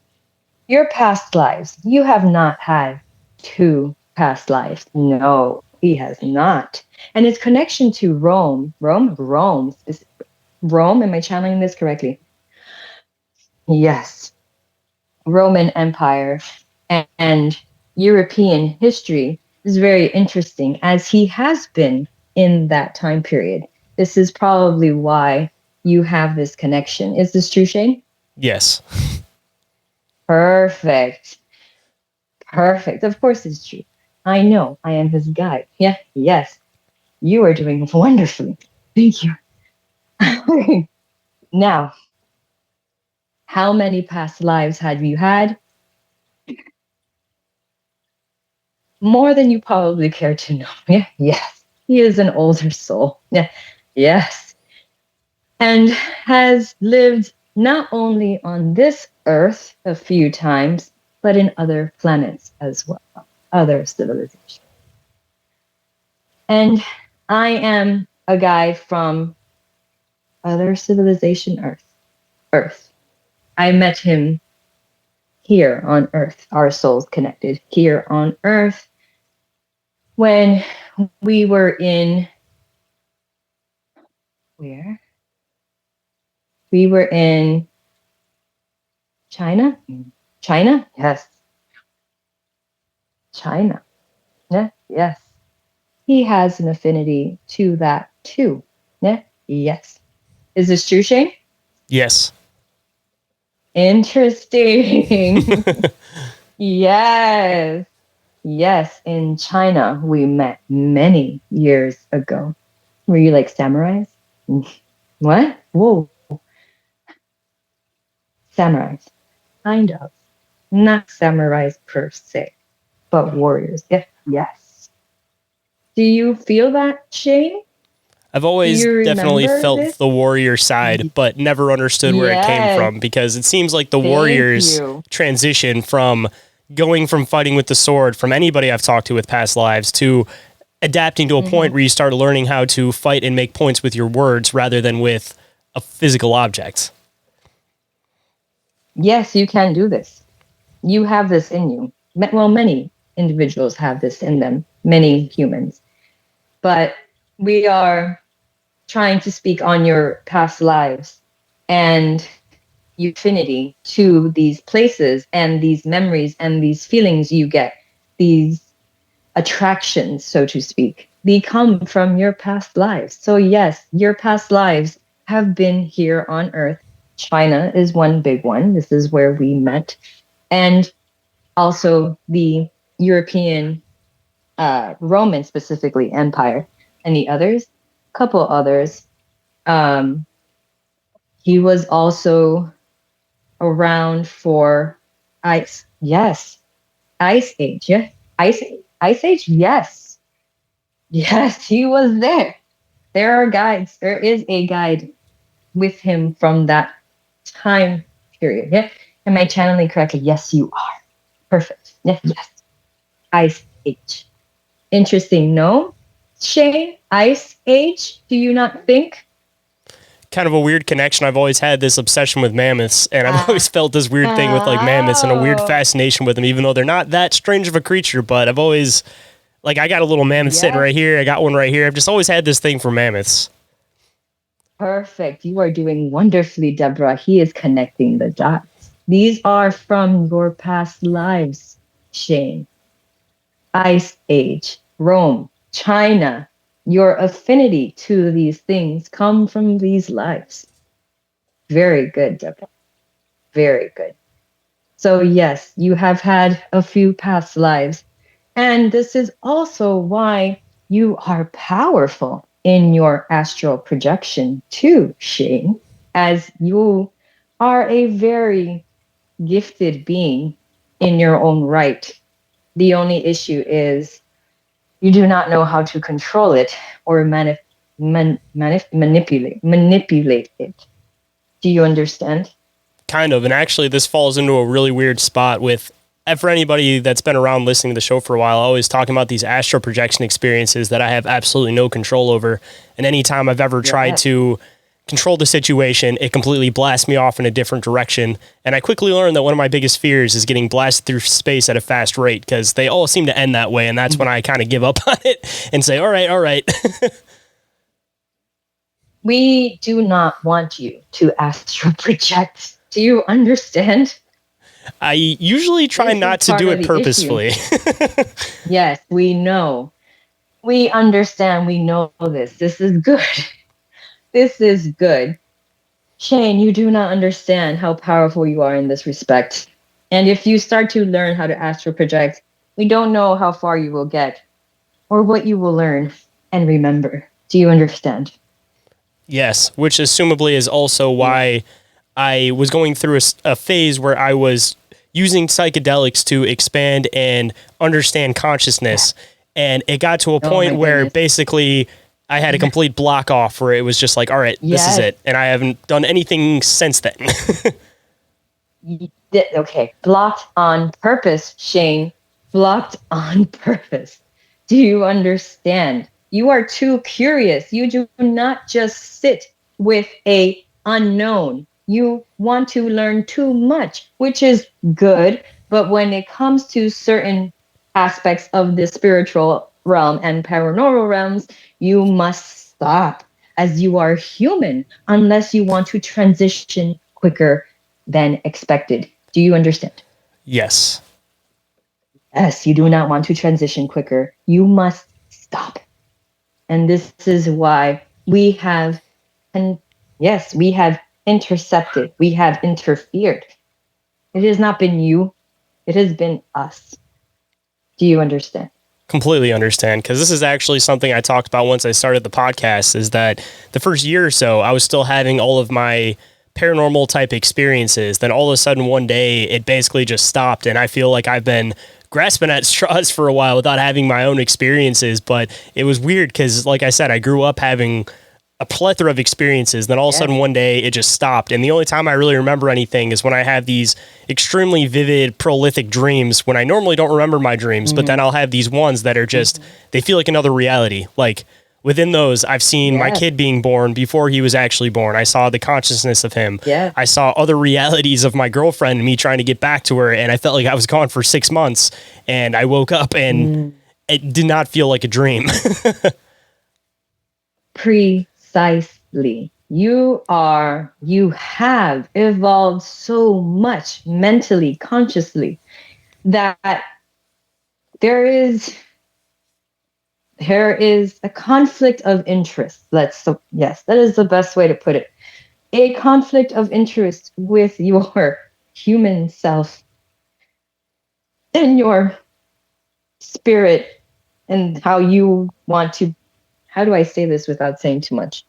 Your past lives. You have not had two past lives. No, he has not. And his connection to Rome. Rome. Am I channeling this correctly? Yes. Roman Empire and European history is very interesting, as he has been in that time period. This is probably why you have this connection. Is this true, Shayn? Yes. Perfect. Of course it's true. I know. I am his guide. Yeah. Yes. You are doing wonderfully. Thank you. Now, how many past lives have you had? More than you probably care to know. Yeah, yes. He is an older soul. Yeah, yes. And has lived not only on this earth a few times, but in other planets as well, other civilizations. And I am a guy from other civilization Earth. I met him here on Earth, our souls connected here on Earth. When we were in, where? We were in China? China? Yes. China. Yeah, yes. He has an affinity to that too. Yeah, yes. Is this true, Shayn? Yes. Interesting. Yes. Yes. In China, we met many years ago. Were you like samurais? What? Whoa. Samurais. Kind of. Not samurais per se, but warriors. Yeah. Yes. Do you feel that, Shayn? I've Do always you definitely remember felt this? the warrior side, but never understood where it came Yes. from, because it seems like the Thank warriors you. transition from going from fighting with the sword, from anybody I've talked to with past lives, to adapting to a point where you start learning how to fight and make points with your words rather than with a physical object. Yes, you can do this. You have this in you. Well, many individuals have this in them, many humans. But we are trying to speak on your past lives and your affinity to these places and these memories and these feelings you get, these attractions, so to speak. They come from your past lives. So, yes, your past lives have been here on Earth. China is one big one. This is where we met. And also the European, Roman specifically, Empire, and the others, couple others. Um, he was also around for ice. Yes, Ice Age. Yeah, Ice Age. Yes, yes, he was there. There are guides. There is a guide with him from that time period. Yeah, am I channeling correctly? Yes, you are. Perfect. Yeah, yes. Ice Age. Interesting, no? Shayn, Ice Age, do you not think? Kind of a weird connection. I've always had this obsession with mammoths, and I've always felt this weird thing with like mammoths and a weird fascination with them, even though they're not that strange of a creature. But I've always, like, I got a little mammoth sitting right here. I got one right here. I've just always had this thing for mammoths. Perfect. You are doing wonderfully, Deborah. He is connecting the dots. These are from your past lives, Shayn. Ice Age, Rome, China. Your affinity to these things come from these lives. Very good, Deborah. Very good. So, yes, you have had a few past lives. And this is also why you are powerful in your astral projection, too, Shayn, as you are a very gifted being in your own right. The only issue is you do not know how to control it or manipulate it. Do you understand? Kind of. And actually, this falls into a really weird spot with, for anybody that's been around listening to the show for a while, always talking about these astral projection experiences that I have absolutely no control over. And anytime I've ever tried to control the situation, it completely blasts me off in a different direction. And I quickly learned that one of my biggest fears is getting blasted through space at a fast rate, because they all seem to end that way. And that's when I kind of give up on it and say, all right. We do not want you to astral project. Do you understand? I usually try not to do it purposefully. Yes, we know. We understand. We know this. This is good. This is good. Shayn, you do not understand how powerful you are in this respect. And if you start to learn how to astral project, we don't know how far you will get or what you will learn and remember. Do you understand? Yes, which assumably is also why I was going through a phase where I was using psychedelics to expand and understand consciousness. And it got to a point where basically I had a complete block off where it was just like, all right, this is it. And I haven't done anything since then. Okay, blocked on purpose, Shayn. Blocked on purpose. Do you understand? You are too curious. You do not just sit with a unknown. You want to learn too much, which is good. But when it comes to certain aspects of the spiritual realm and paranormal realms, you must stop, as you are human, unless you want to transition quicker than expected. Do you understand? Yes. Yes, you do not want to transition quicker. You must stop. And this is why we have, and yes, we have intercepted, we have interfered. It has not been you, it has been us. Do you understand? Completely understand, because this is actually something I talked about once I started the podcast, is that the first year or so I was still having all of my paranormal type experiences. Then all of a sudden one day it basically just stopped, and I feel like I've been grasping at straws for a while without having my own experiences. But it was weird because, like I said, I grew up having a plethora of experiences. Then all of a sudden one day it just stopped. And the only time I really remember anything is when I have these extremely vivid, prolific dreams when I normally don't remember my dreams, but then I'll have these ones that are just, they feel like another reality. Like within those, I've seen my kid being born before he was actually born. I saw the consciousness of him. Yeah. I saw other realities of my girlfriend and me trying to get back to her. And I felt like I was gone for 6 months, and I woke up and it did not feel like a dream. Precisely. You have evolved so much mentally, consciously, that there is a conflict of interest. Yes, that is the best way to put it. A conflict of interest with your human self and your spirit, and how you want to, how do I say this without saying too much?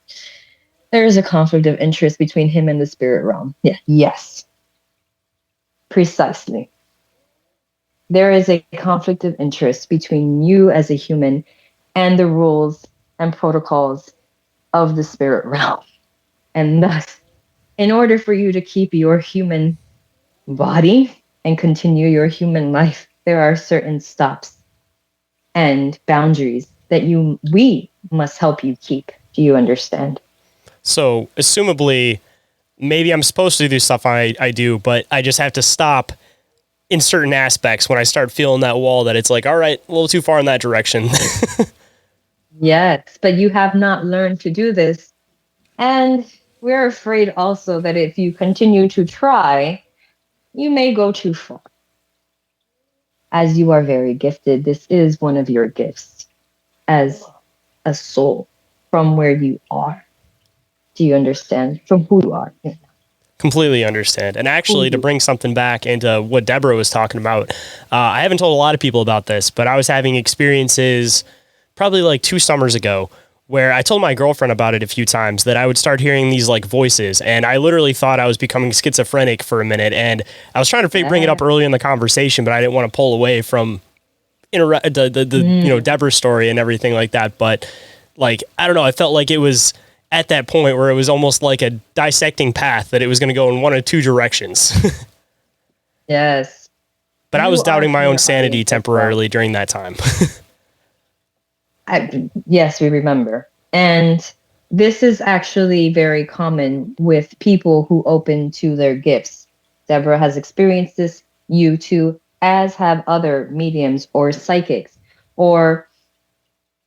There is a conflict of interest between him and the spirit realm. Yeah. Yes. Precisely. There is a conflict of interest between you as a human and the rules and protocols of the spirit realm. And thus, in order for you to keep your human body and continue your human life, there are certain stops and boundaries that we must help you keep. Do you understand? So, assumably, maybe I'm supposed to do stuff I do, but I just have to stop in certain aspects when I start feeling that wall that it's like, all right, a little too far in that direction. Yes, but you have not learned to do this. And we're afraid also that if you continue to try, you may go too far. As you are very gifted, this is one of your gifts as a soul from where you are. Do you understand? From who you are. Completely understand. And actually, to bring something back into what Deborah was talking about, I haven't told a lot of people about this, but I was having experiences probably like 2 summers ago where I told my girlfriend about it a few times, that I would start hearing these like voices, and I literally thought I was becoming schizophrenic for a minute. And I was trying to bring it up early in the conversation, but I didn't want to pull away from Deborah's story and everything like that. But like, I don't know, I felt like it was at that point where it was almost like a dissecting path, that it was going to go in one of 2 directions. Yes. But I was doubting my own sanity temporarily during that time. Yes, we remember. And this is actually very common with people who open to their gifts. Deborah has experienced this, you too, as have other mediums or psychics or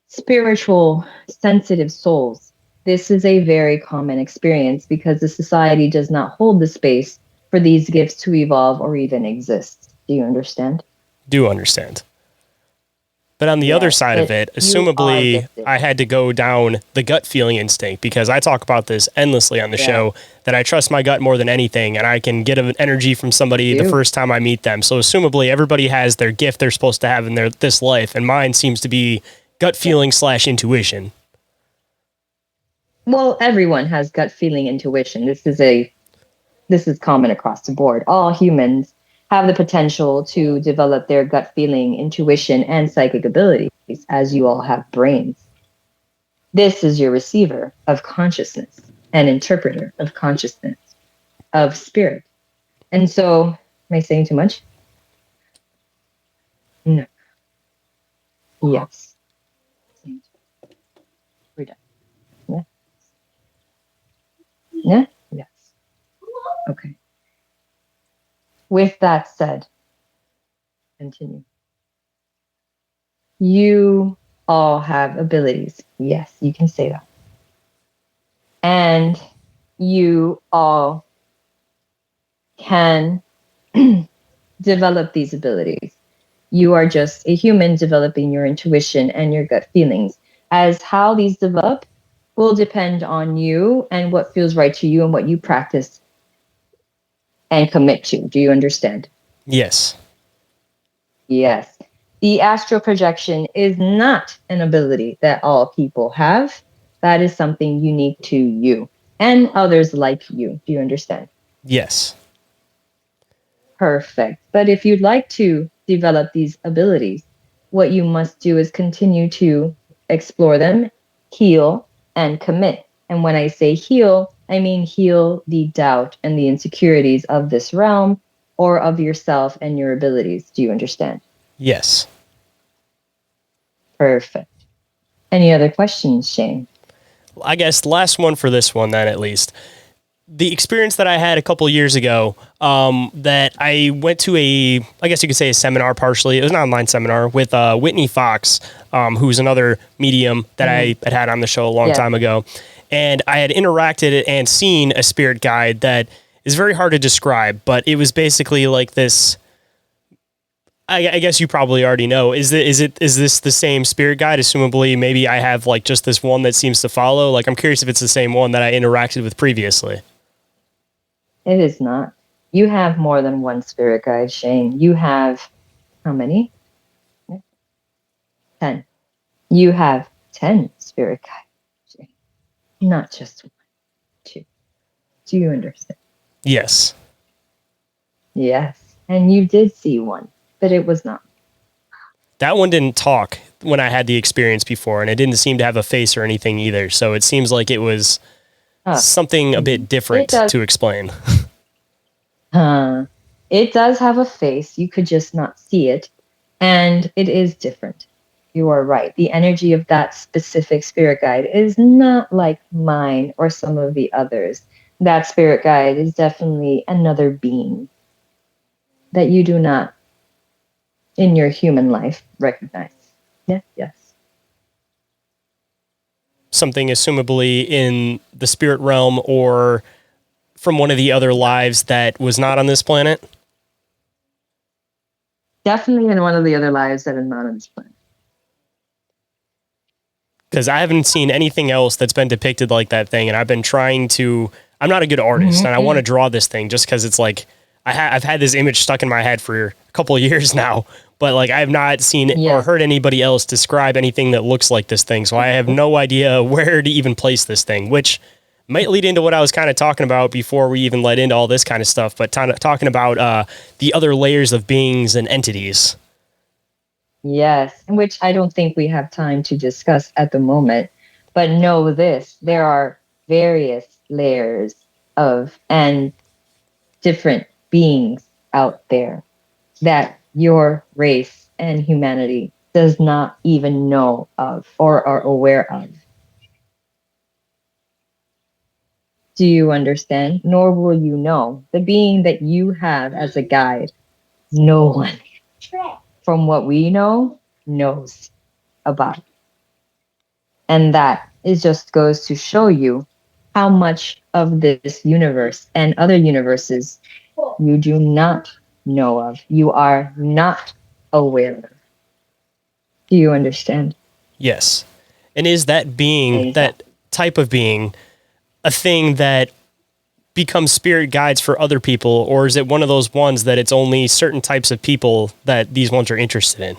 spiritual sensitive souls. This is a very common experience because the society does not hold the space for these gifts to evolve or even exist. Do you understand? Do understand. But on the other side of it, assumably I had to go down the gut feeling instinct, because I talk about this endlessly on the show, that I trust my gut more than anything, and I can get an energy from somebody the first time I meet them. So assumably everybody has their gift they're supposed to have in this life, and mine seems to be gut feeling / intuition. Well, everyone has gut feeling intuition. This is common across the board. All humans have the potential to develop their gut feeling, intuition, and psychic abilities, as you all have brains. This is your receiver of consciousness and interpreter of consciousness, of spirit. And so, am I saying too much? No. Yes. We're done. Yeah. Yeah. Yes. Okay. With that said, continue. You all have abilities. Yes, you can say that. And you all can develop these abilities. You are just a human developing your intuition and your gut feelings. As how these develop will depend on you and what feels right to you and what you practice and commit to. Do you understand? Yes. Yes. The astral projection is not an ability that all people have. That is something unique to you and others like you. Do you understand? Yes. Perfect. But if you'd like to develop these abilities, what you must do is continue to explore them, heal, and commit. And when I say heal, I mean heal the doubt and the insecurities of this realm or of yourself and your abilities. Do you understand? Yes. Perfect. Any other questions, Shayn? I guess last one for this one then, at least. The experience that I had a couple years ago, that I went to I guess you could say a seminar partially. It was an online seminar with Whitney Fox, who's another medium that I had on the show a long time ago. And I had interacted and seen a spirit guide that is very hard to describe, but it was basically like this. I guess you probably already know. Is this the same spirit guide? Assumably, maybe I have like just this one that seems to follow. Like, I'm curious if it's the same one that I interacted with previously. It is not. You have more than one spirit guide, Shayn. You have how many? 10. You have 10 spirit guides, Shayn. Not just one, two. Do you understand? Yes. Yes. And you did see one, but it was not. That one didn't talk when I had the experience before, and it didn't seem to have a face or anything either. So it seems like it was something a bit different to explain. It does have a face. You could just not see it. And it is different. You are right. The energy of that specific spirit guide is not like mine or some of the others. That spirit guide is definitely another being that you do not, in your human life, recognize. Yes, yes. Something assumably in the spirit realm or from one of the other lives that was not on this planet. Definitely in one of the other lives that is not on this planet. Because I haven't seen anything else that's been depicted like that thing, and I've been trying to. I'm not a good artist, and I want to draw this thing just because it's like I've had this image stuck in my head for a couple of years now, but like I have not seen or heard anybody else describe anything that looks like this thing, so I have no idea where to even place this thing, which might lead into what I was kind of talking about before we even led into all this kind of stuff, but talking about the other layers of beings and entities. Yes, which I don't think we have time to discuss at the moment. But know this, there are various layers of and different beings out there that your race and humanity does not even know of or are aware of. Do you understand? Nor will you know. The being that you have as a guide, no one, from what we know, knows about it. And that is just goes to show you how much of this universe and other universes you do not know of. You are not aware of. Do you understand? Yes. And is that being, that type of being, a thing that becomes spirit guides for other people, or is it one of those ones that it's only certain types of people that these ones are interested in?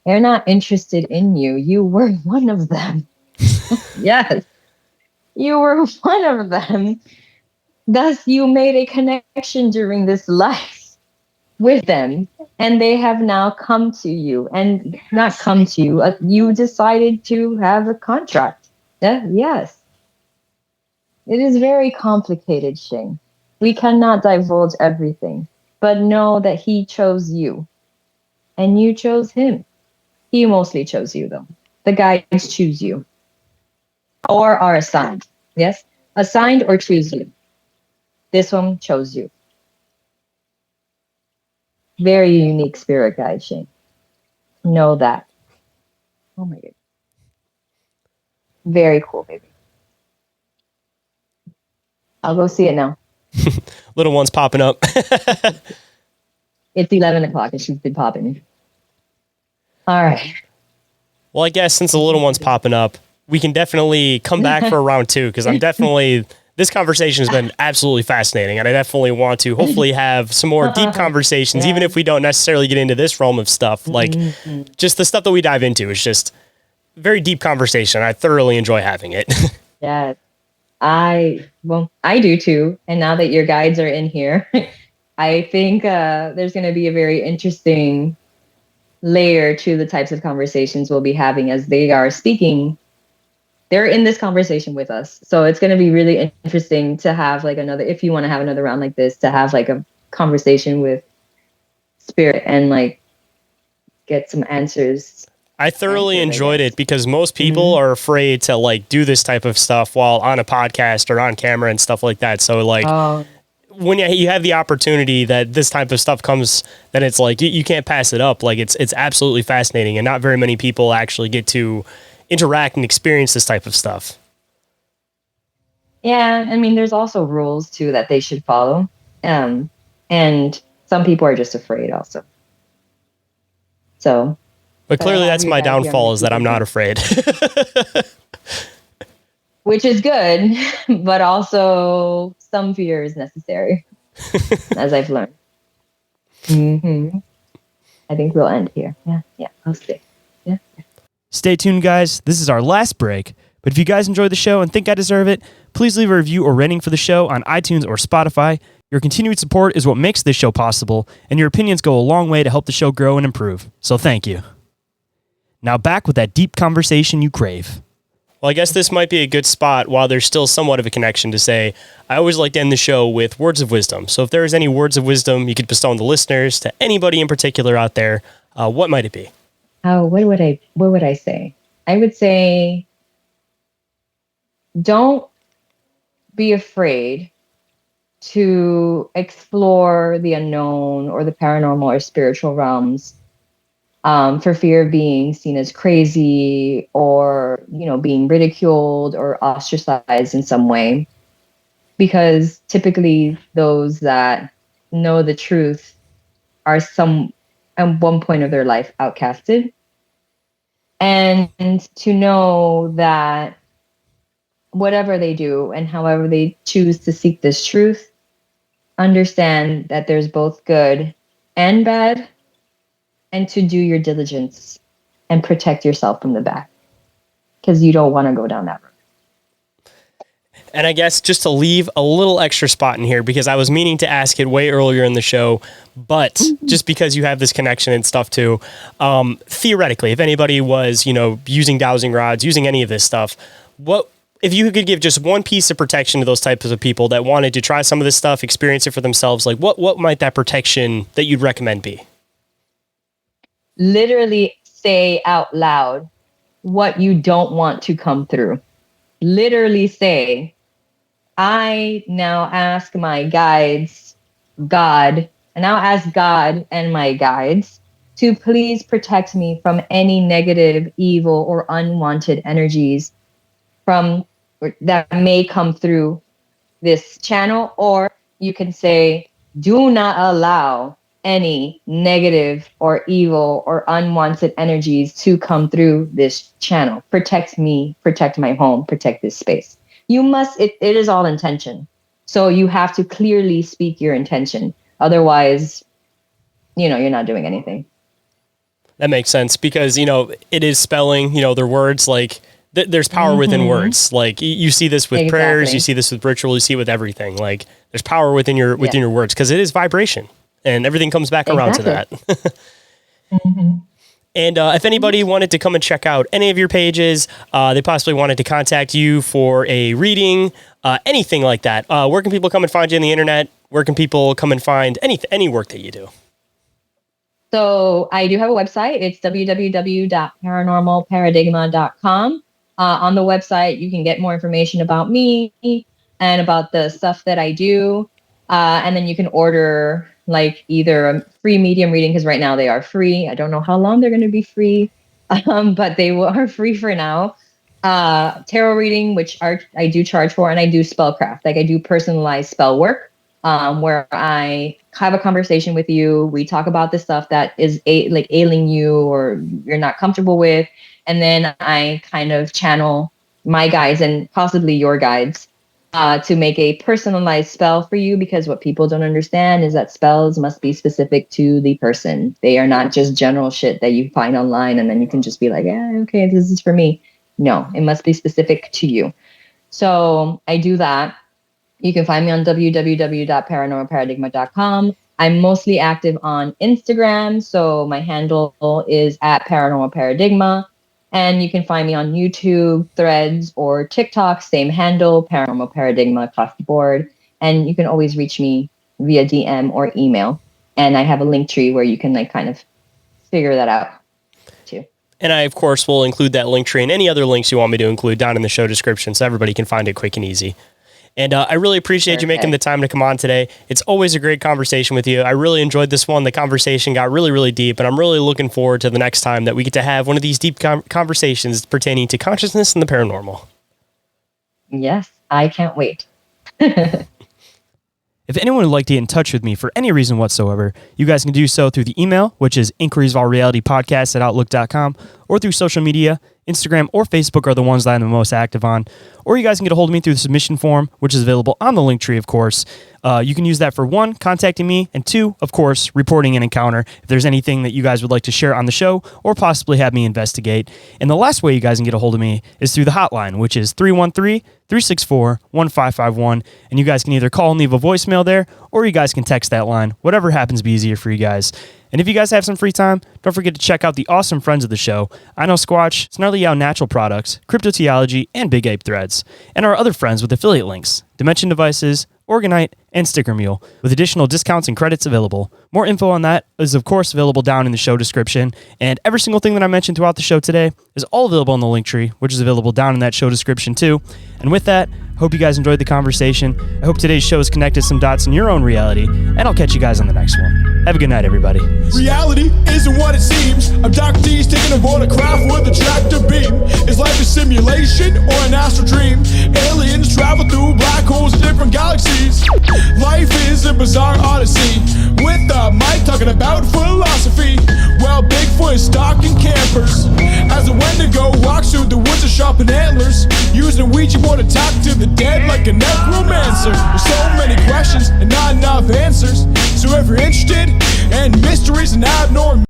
They're not interested in you. You were one of them. Yes. You were one of them. Thus, you made a connection during this life with them, and they have now come to you, and not come to you. You decided to have a contract. Yes. It is very complicated, Shayn. We cannot divulge everything, but know that he chose you, and you chose him. He mostly chose you, though. The guides choose you, or are assigned. Yes? Assigned or choose you. This one chose you. Very unique spirit guide, Shayn. Know that. Oh my God. Very cool, baby. I'll go see it now. Little one's popping up. It's 11 o'clock and she's been popping. All right. Well, I guess since the little one's popping up, we can definitely come back for a round two, because this conversation has been absolutely fascinating, and I definitely want to hopefully have some more deep conversations, even if we don't necessarily get into this realm of stuff. Like, just the stuff that we dive into is just very deep conversation. I thoroughly enjoy having it. Yeah. I do too. And now that your guides are in here, I think there's going to be a very interesting layer to the types of conversations we'll be having as they are speaking. They're in this conversation with us. So it's going to be really interesting to have like if you want to have another round like this, to have like a conversation with spirit and like get some answers. I thoroughly enjoyed it, because most people are afraid to like do this type of stuff while on a podcast or on camera and stuff like that. So like when you have the opportunity that this type of stuff comes, then it's like you can't pass it up. Like it's absolutely fascinating, and not very many people actually get to interact and experience this type of stuff. Yeah, I mean, there's also rules too that they should follow, and some people are just afraid also. So. But clearly that's my downfall, is that I'm not afraid. Which is good, but also some fear is necessary, as I've learned. I think we'll end here. Yeah, I'll stay. Yeah. Stay tuned, guys. This is our last break. But if you guys enjoy the show and think I deserve it, please leave a review or rating for the show on iTunes or Spotify. Your continued support is what makes this show possible, and your opinions go a long way to help the show grow and improve. So thank you. Now back with that deep conversation you crave. Well, I guess this might be a good spot, while there's still somewhat of a connection, to say, I always like to end the show with words of wisdom. So if there is any words of wisdom you could bestow on the listeners, to anybody in particular out there, what might it be? Oh, what would I say? I would say, don't be afraid to explore the unknown or the paranormal or spiritual realms, for fear of being seen as crazy or, being ridiculed or ostracized in some way. Because typically those that know the truth are at one point of their life outcasted. And to know that whatever they do and however they choose to seek this truth, understand that there's both good and bad, and to do your diligence and protect yourself from the back, because you don't want to go down that road. And I guess just to leave a little extra spot in here, because I was meaning to ask it way earlier in the show, but just because you have this connection and stuff too, theoretically, if anybody was, using dowsing rods, using any of this stuff, what if you could give just one piece of protection to those types of people that wanted to try some of this stuff, experience it for themselves, like what might that protection that you'd recommend be? Literally say out loud what you don't want to come through. Literally say, I now ask my guides, God, and now ask God and my guides to please protect me from any negative, evil, or unwanted energies that may come through this channel. Or you can say, do not allow any negative or evil or unwanted energies to come through this channel. Protect me, protect my home, protect this space. You must, it is all intention. So you have to clearly speak your intention. Otherwise, you're not doing anything. That makes sense, because, it is spelling, their words, like there's power within words. Like you see this with prayers, you see this with ritual, you see it with everything. Like there's power within your words, because it is vibration. And everything comes back around to that. And if anybody wanted to come and check out any of your pages, they possibly wanted to contact you for a reading, anything like that, where can people come and find you on the internet? Where can people come and find any work that you do? So I do have a website. It's www.paranormalparadigma.com. On the website, you can get more information about me and about the stuff that I do. And then you can order like either a free medium reading, because right now they are free. I don't know how long they're going to be free, but are free for now. Tarot reading, which I do charge for, and I do spellcraft. Like I do personalized spell work, where I have a conversation with you. We talk about the stuff that is like ailing you or you're not comfortable with, and then I kind of channel my guides and possibly your guides to make a personalized spell for you, because what people don't understand is that spells must be specific to the person. They are not just general shit that you find online and then you can just be like, yeah, okay, this is for me. No, it must be specific to you. So I do that. You can find me on www.paranormalparadigma.com. I'm mostly active on Instagram, so my handle is @paranormalparadigma. And you can find me on YouTube, Threads, or TikTok, same handle, Paranormal Paradigma across the board. And you can always reach me via DM or email. And I have a link tree where you can like kind of figure that out too. And I, of course, will include that link tree and any other links you want me to include down in the show description so everybody can find it quick and easy. And I really appreciate you making the time to come on today. It's always a great conversation with you. I really enjoyed this one. The conversation got really, really deep, and I'm really looking forward to the next time that we get to have one of these deep conversations pertaining to consciousness and the paranormal. Yes, I can't wait. If anyone would like to get in touch with me for any reason whatsoever, you guys can do so through the email, which is inquiriesofallrealitypodcast@outlook.com, or through social media. Instagram or Facebook are the ones that I'm the most active on. Or you guys can get a hold of me through the submission form, which is available on the link tree, of course. You can use that for 1, contacting me, and 2, of course, reporting an encounter if there's anything that you guys would like to share on the show or possibly have me investigate. And the last way you guys can get a hold of me is through the hotline, which is 313-364-1551. And you guys can either call and leave a voicemail there, or you guys can text that line, whatever happens to be easier for you guys. And if you guys have some free time, don't forget to check out the awesome friends of the show, I Know SQUATCH, Snarly Yow Natural Products, Cryptotheology, and Big Ape Threads, and our other friends with affiliate links, Dimension Devices, Oregon-ite, and Sticker Mule, with additional discounts and credits available. More info on that is, of course, available down in the show description, and every single thing that I mentioned throughout the show today is all available on the link tree, which is available down in that show description too. And with that, hope you guys enjoyed the conversation. I hope today's show has connected some dots in your own reality, and I'll catch you guys on the next one. Have a good night, everybody. Reality isn't what it seems. Abductees taking aboard a craft with a tractor beam. Is life a simulation or an astral dream? Aliens travel through black holes in different galaxies. Life is a bizarre odyssey, with the mic talking about philosophy. Well, Bigfoot is stalking campers as a Wendigo walks through the woods of sharpened antlers, using a Ouija board to talk to the dead like a necromancer. There's so many questions and not enough answers. So if you're interested in mysteries and abnormal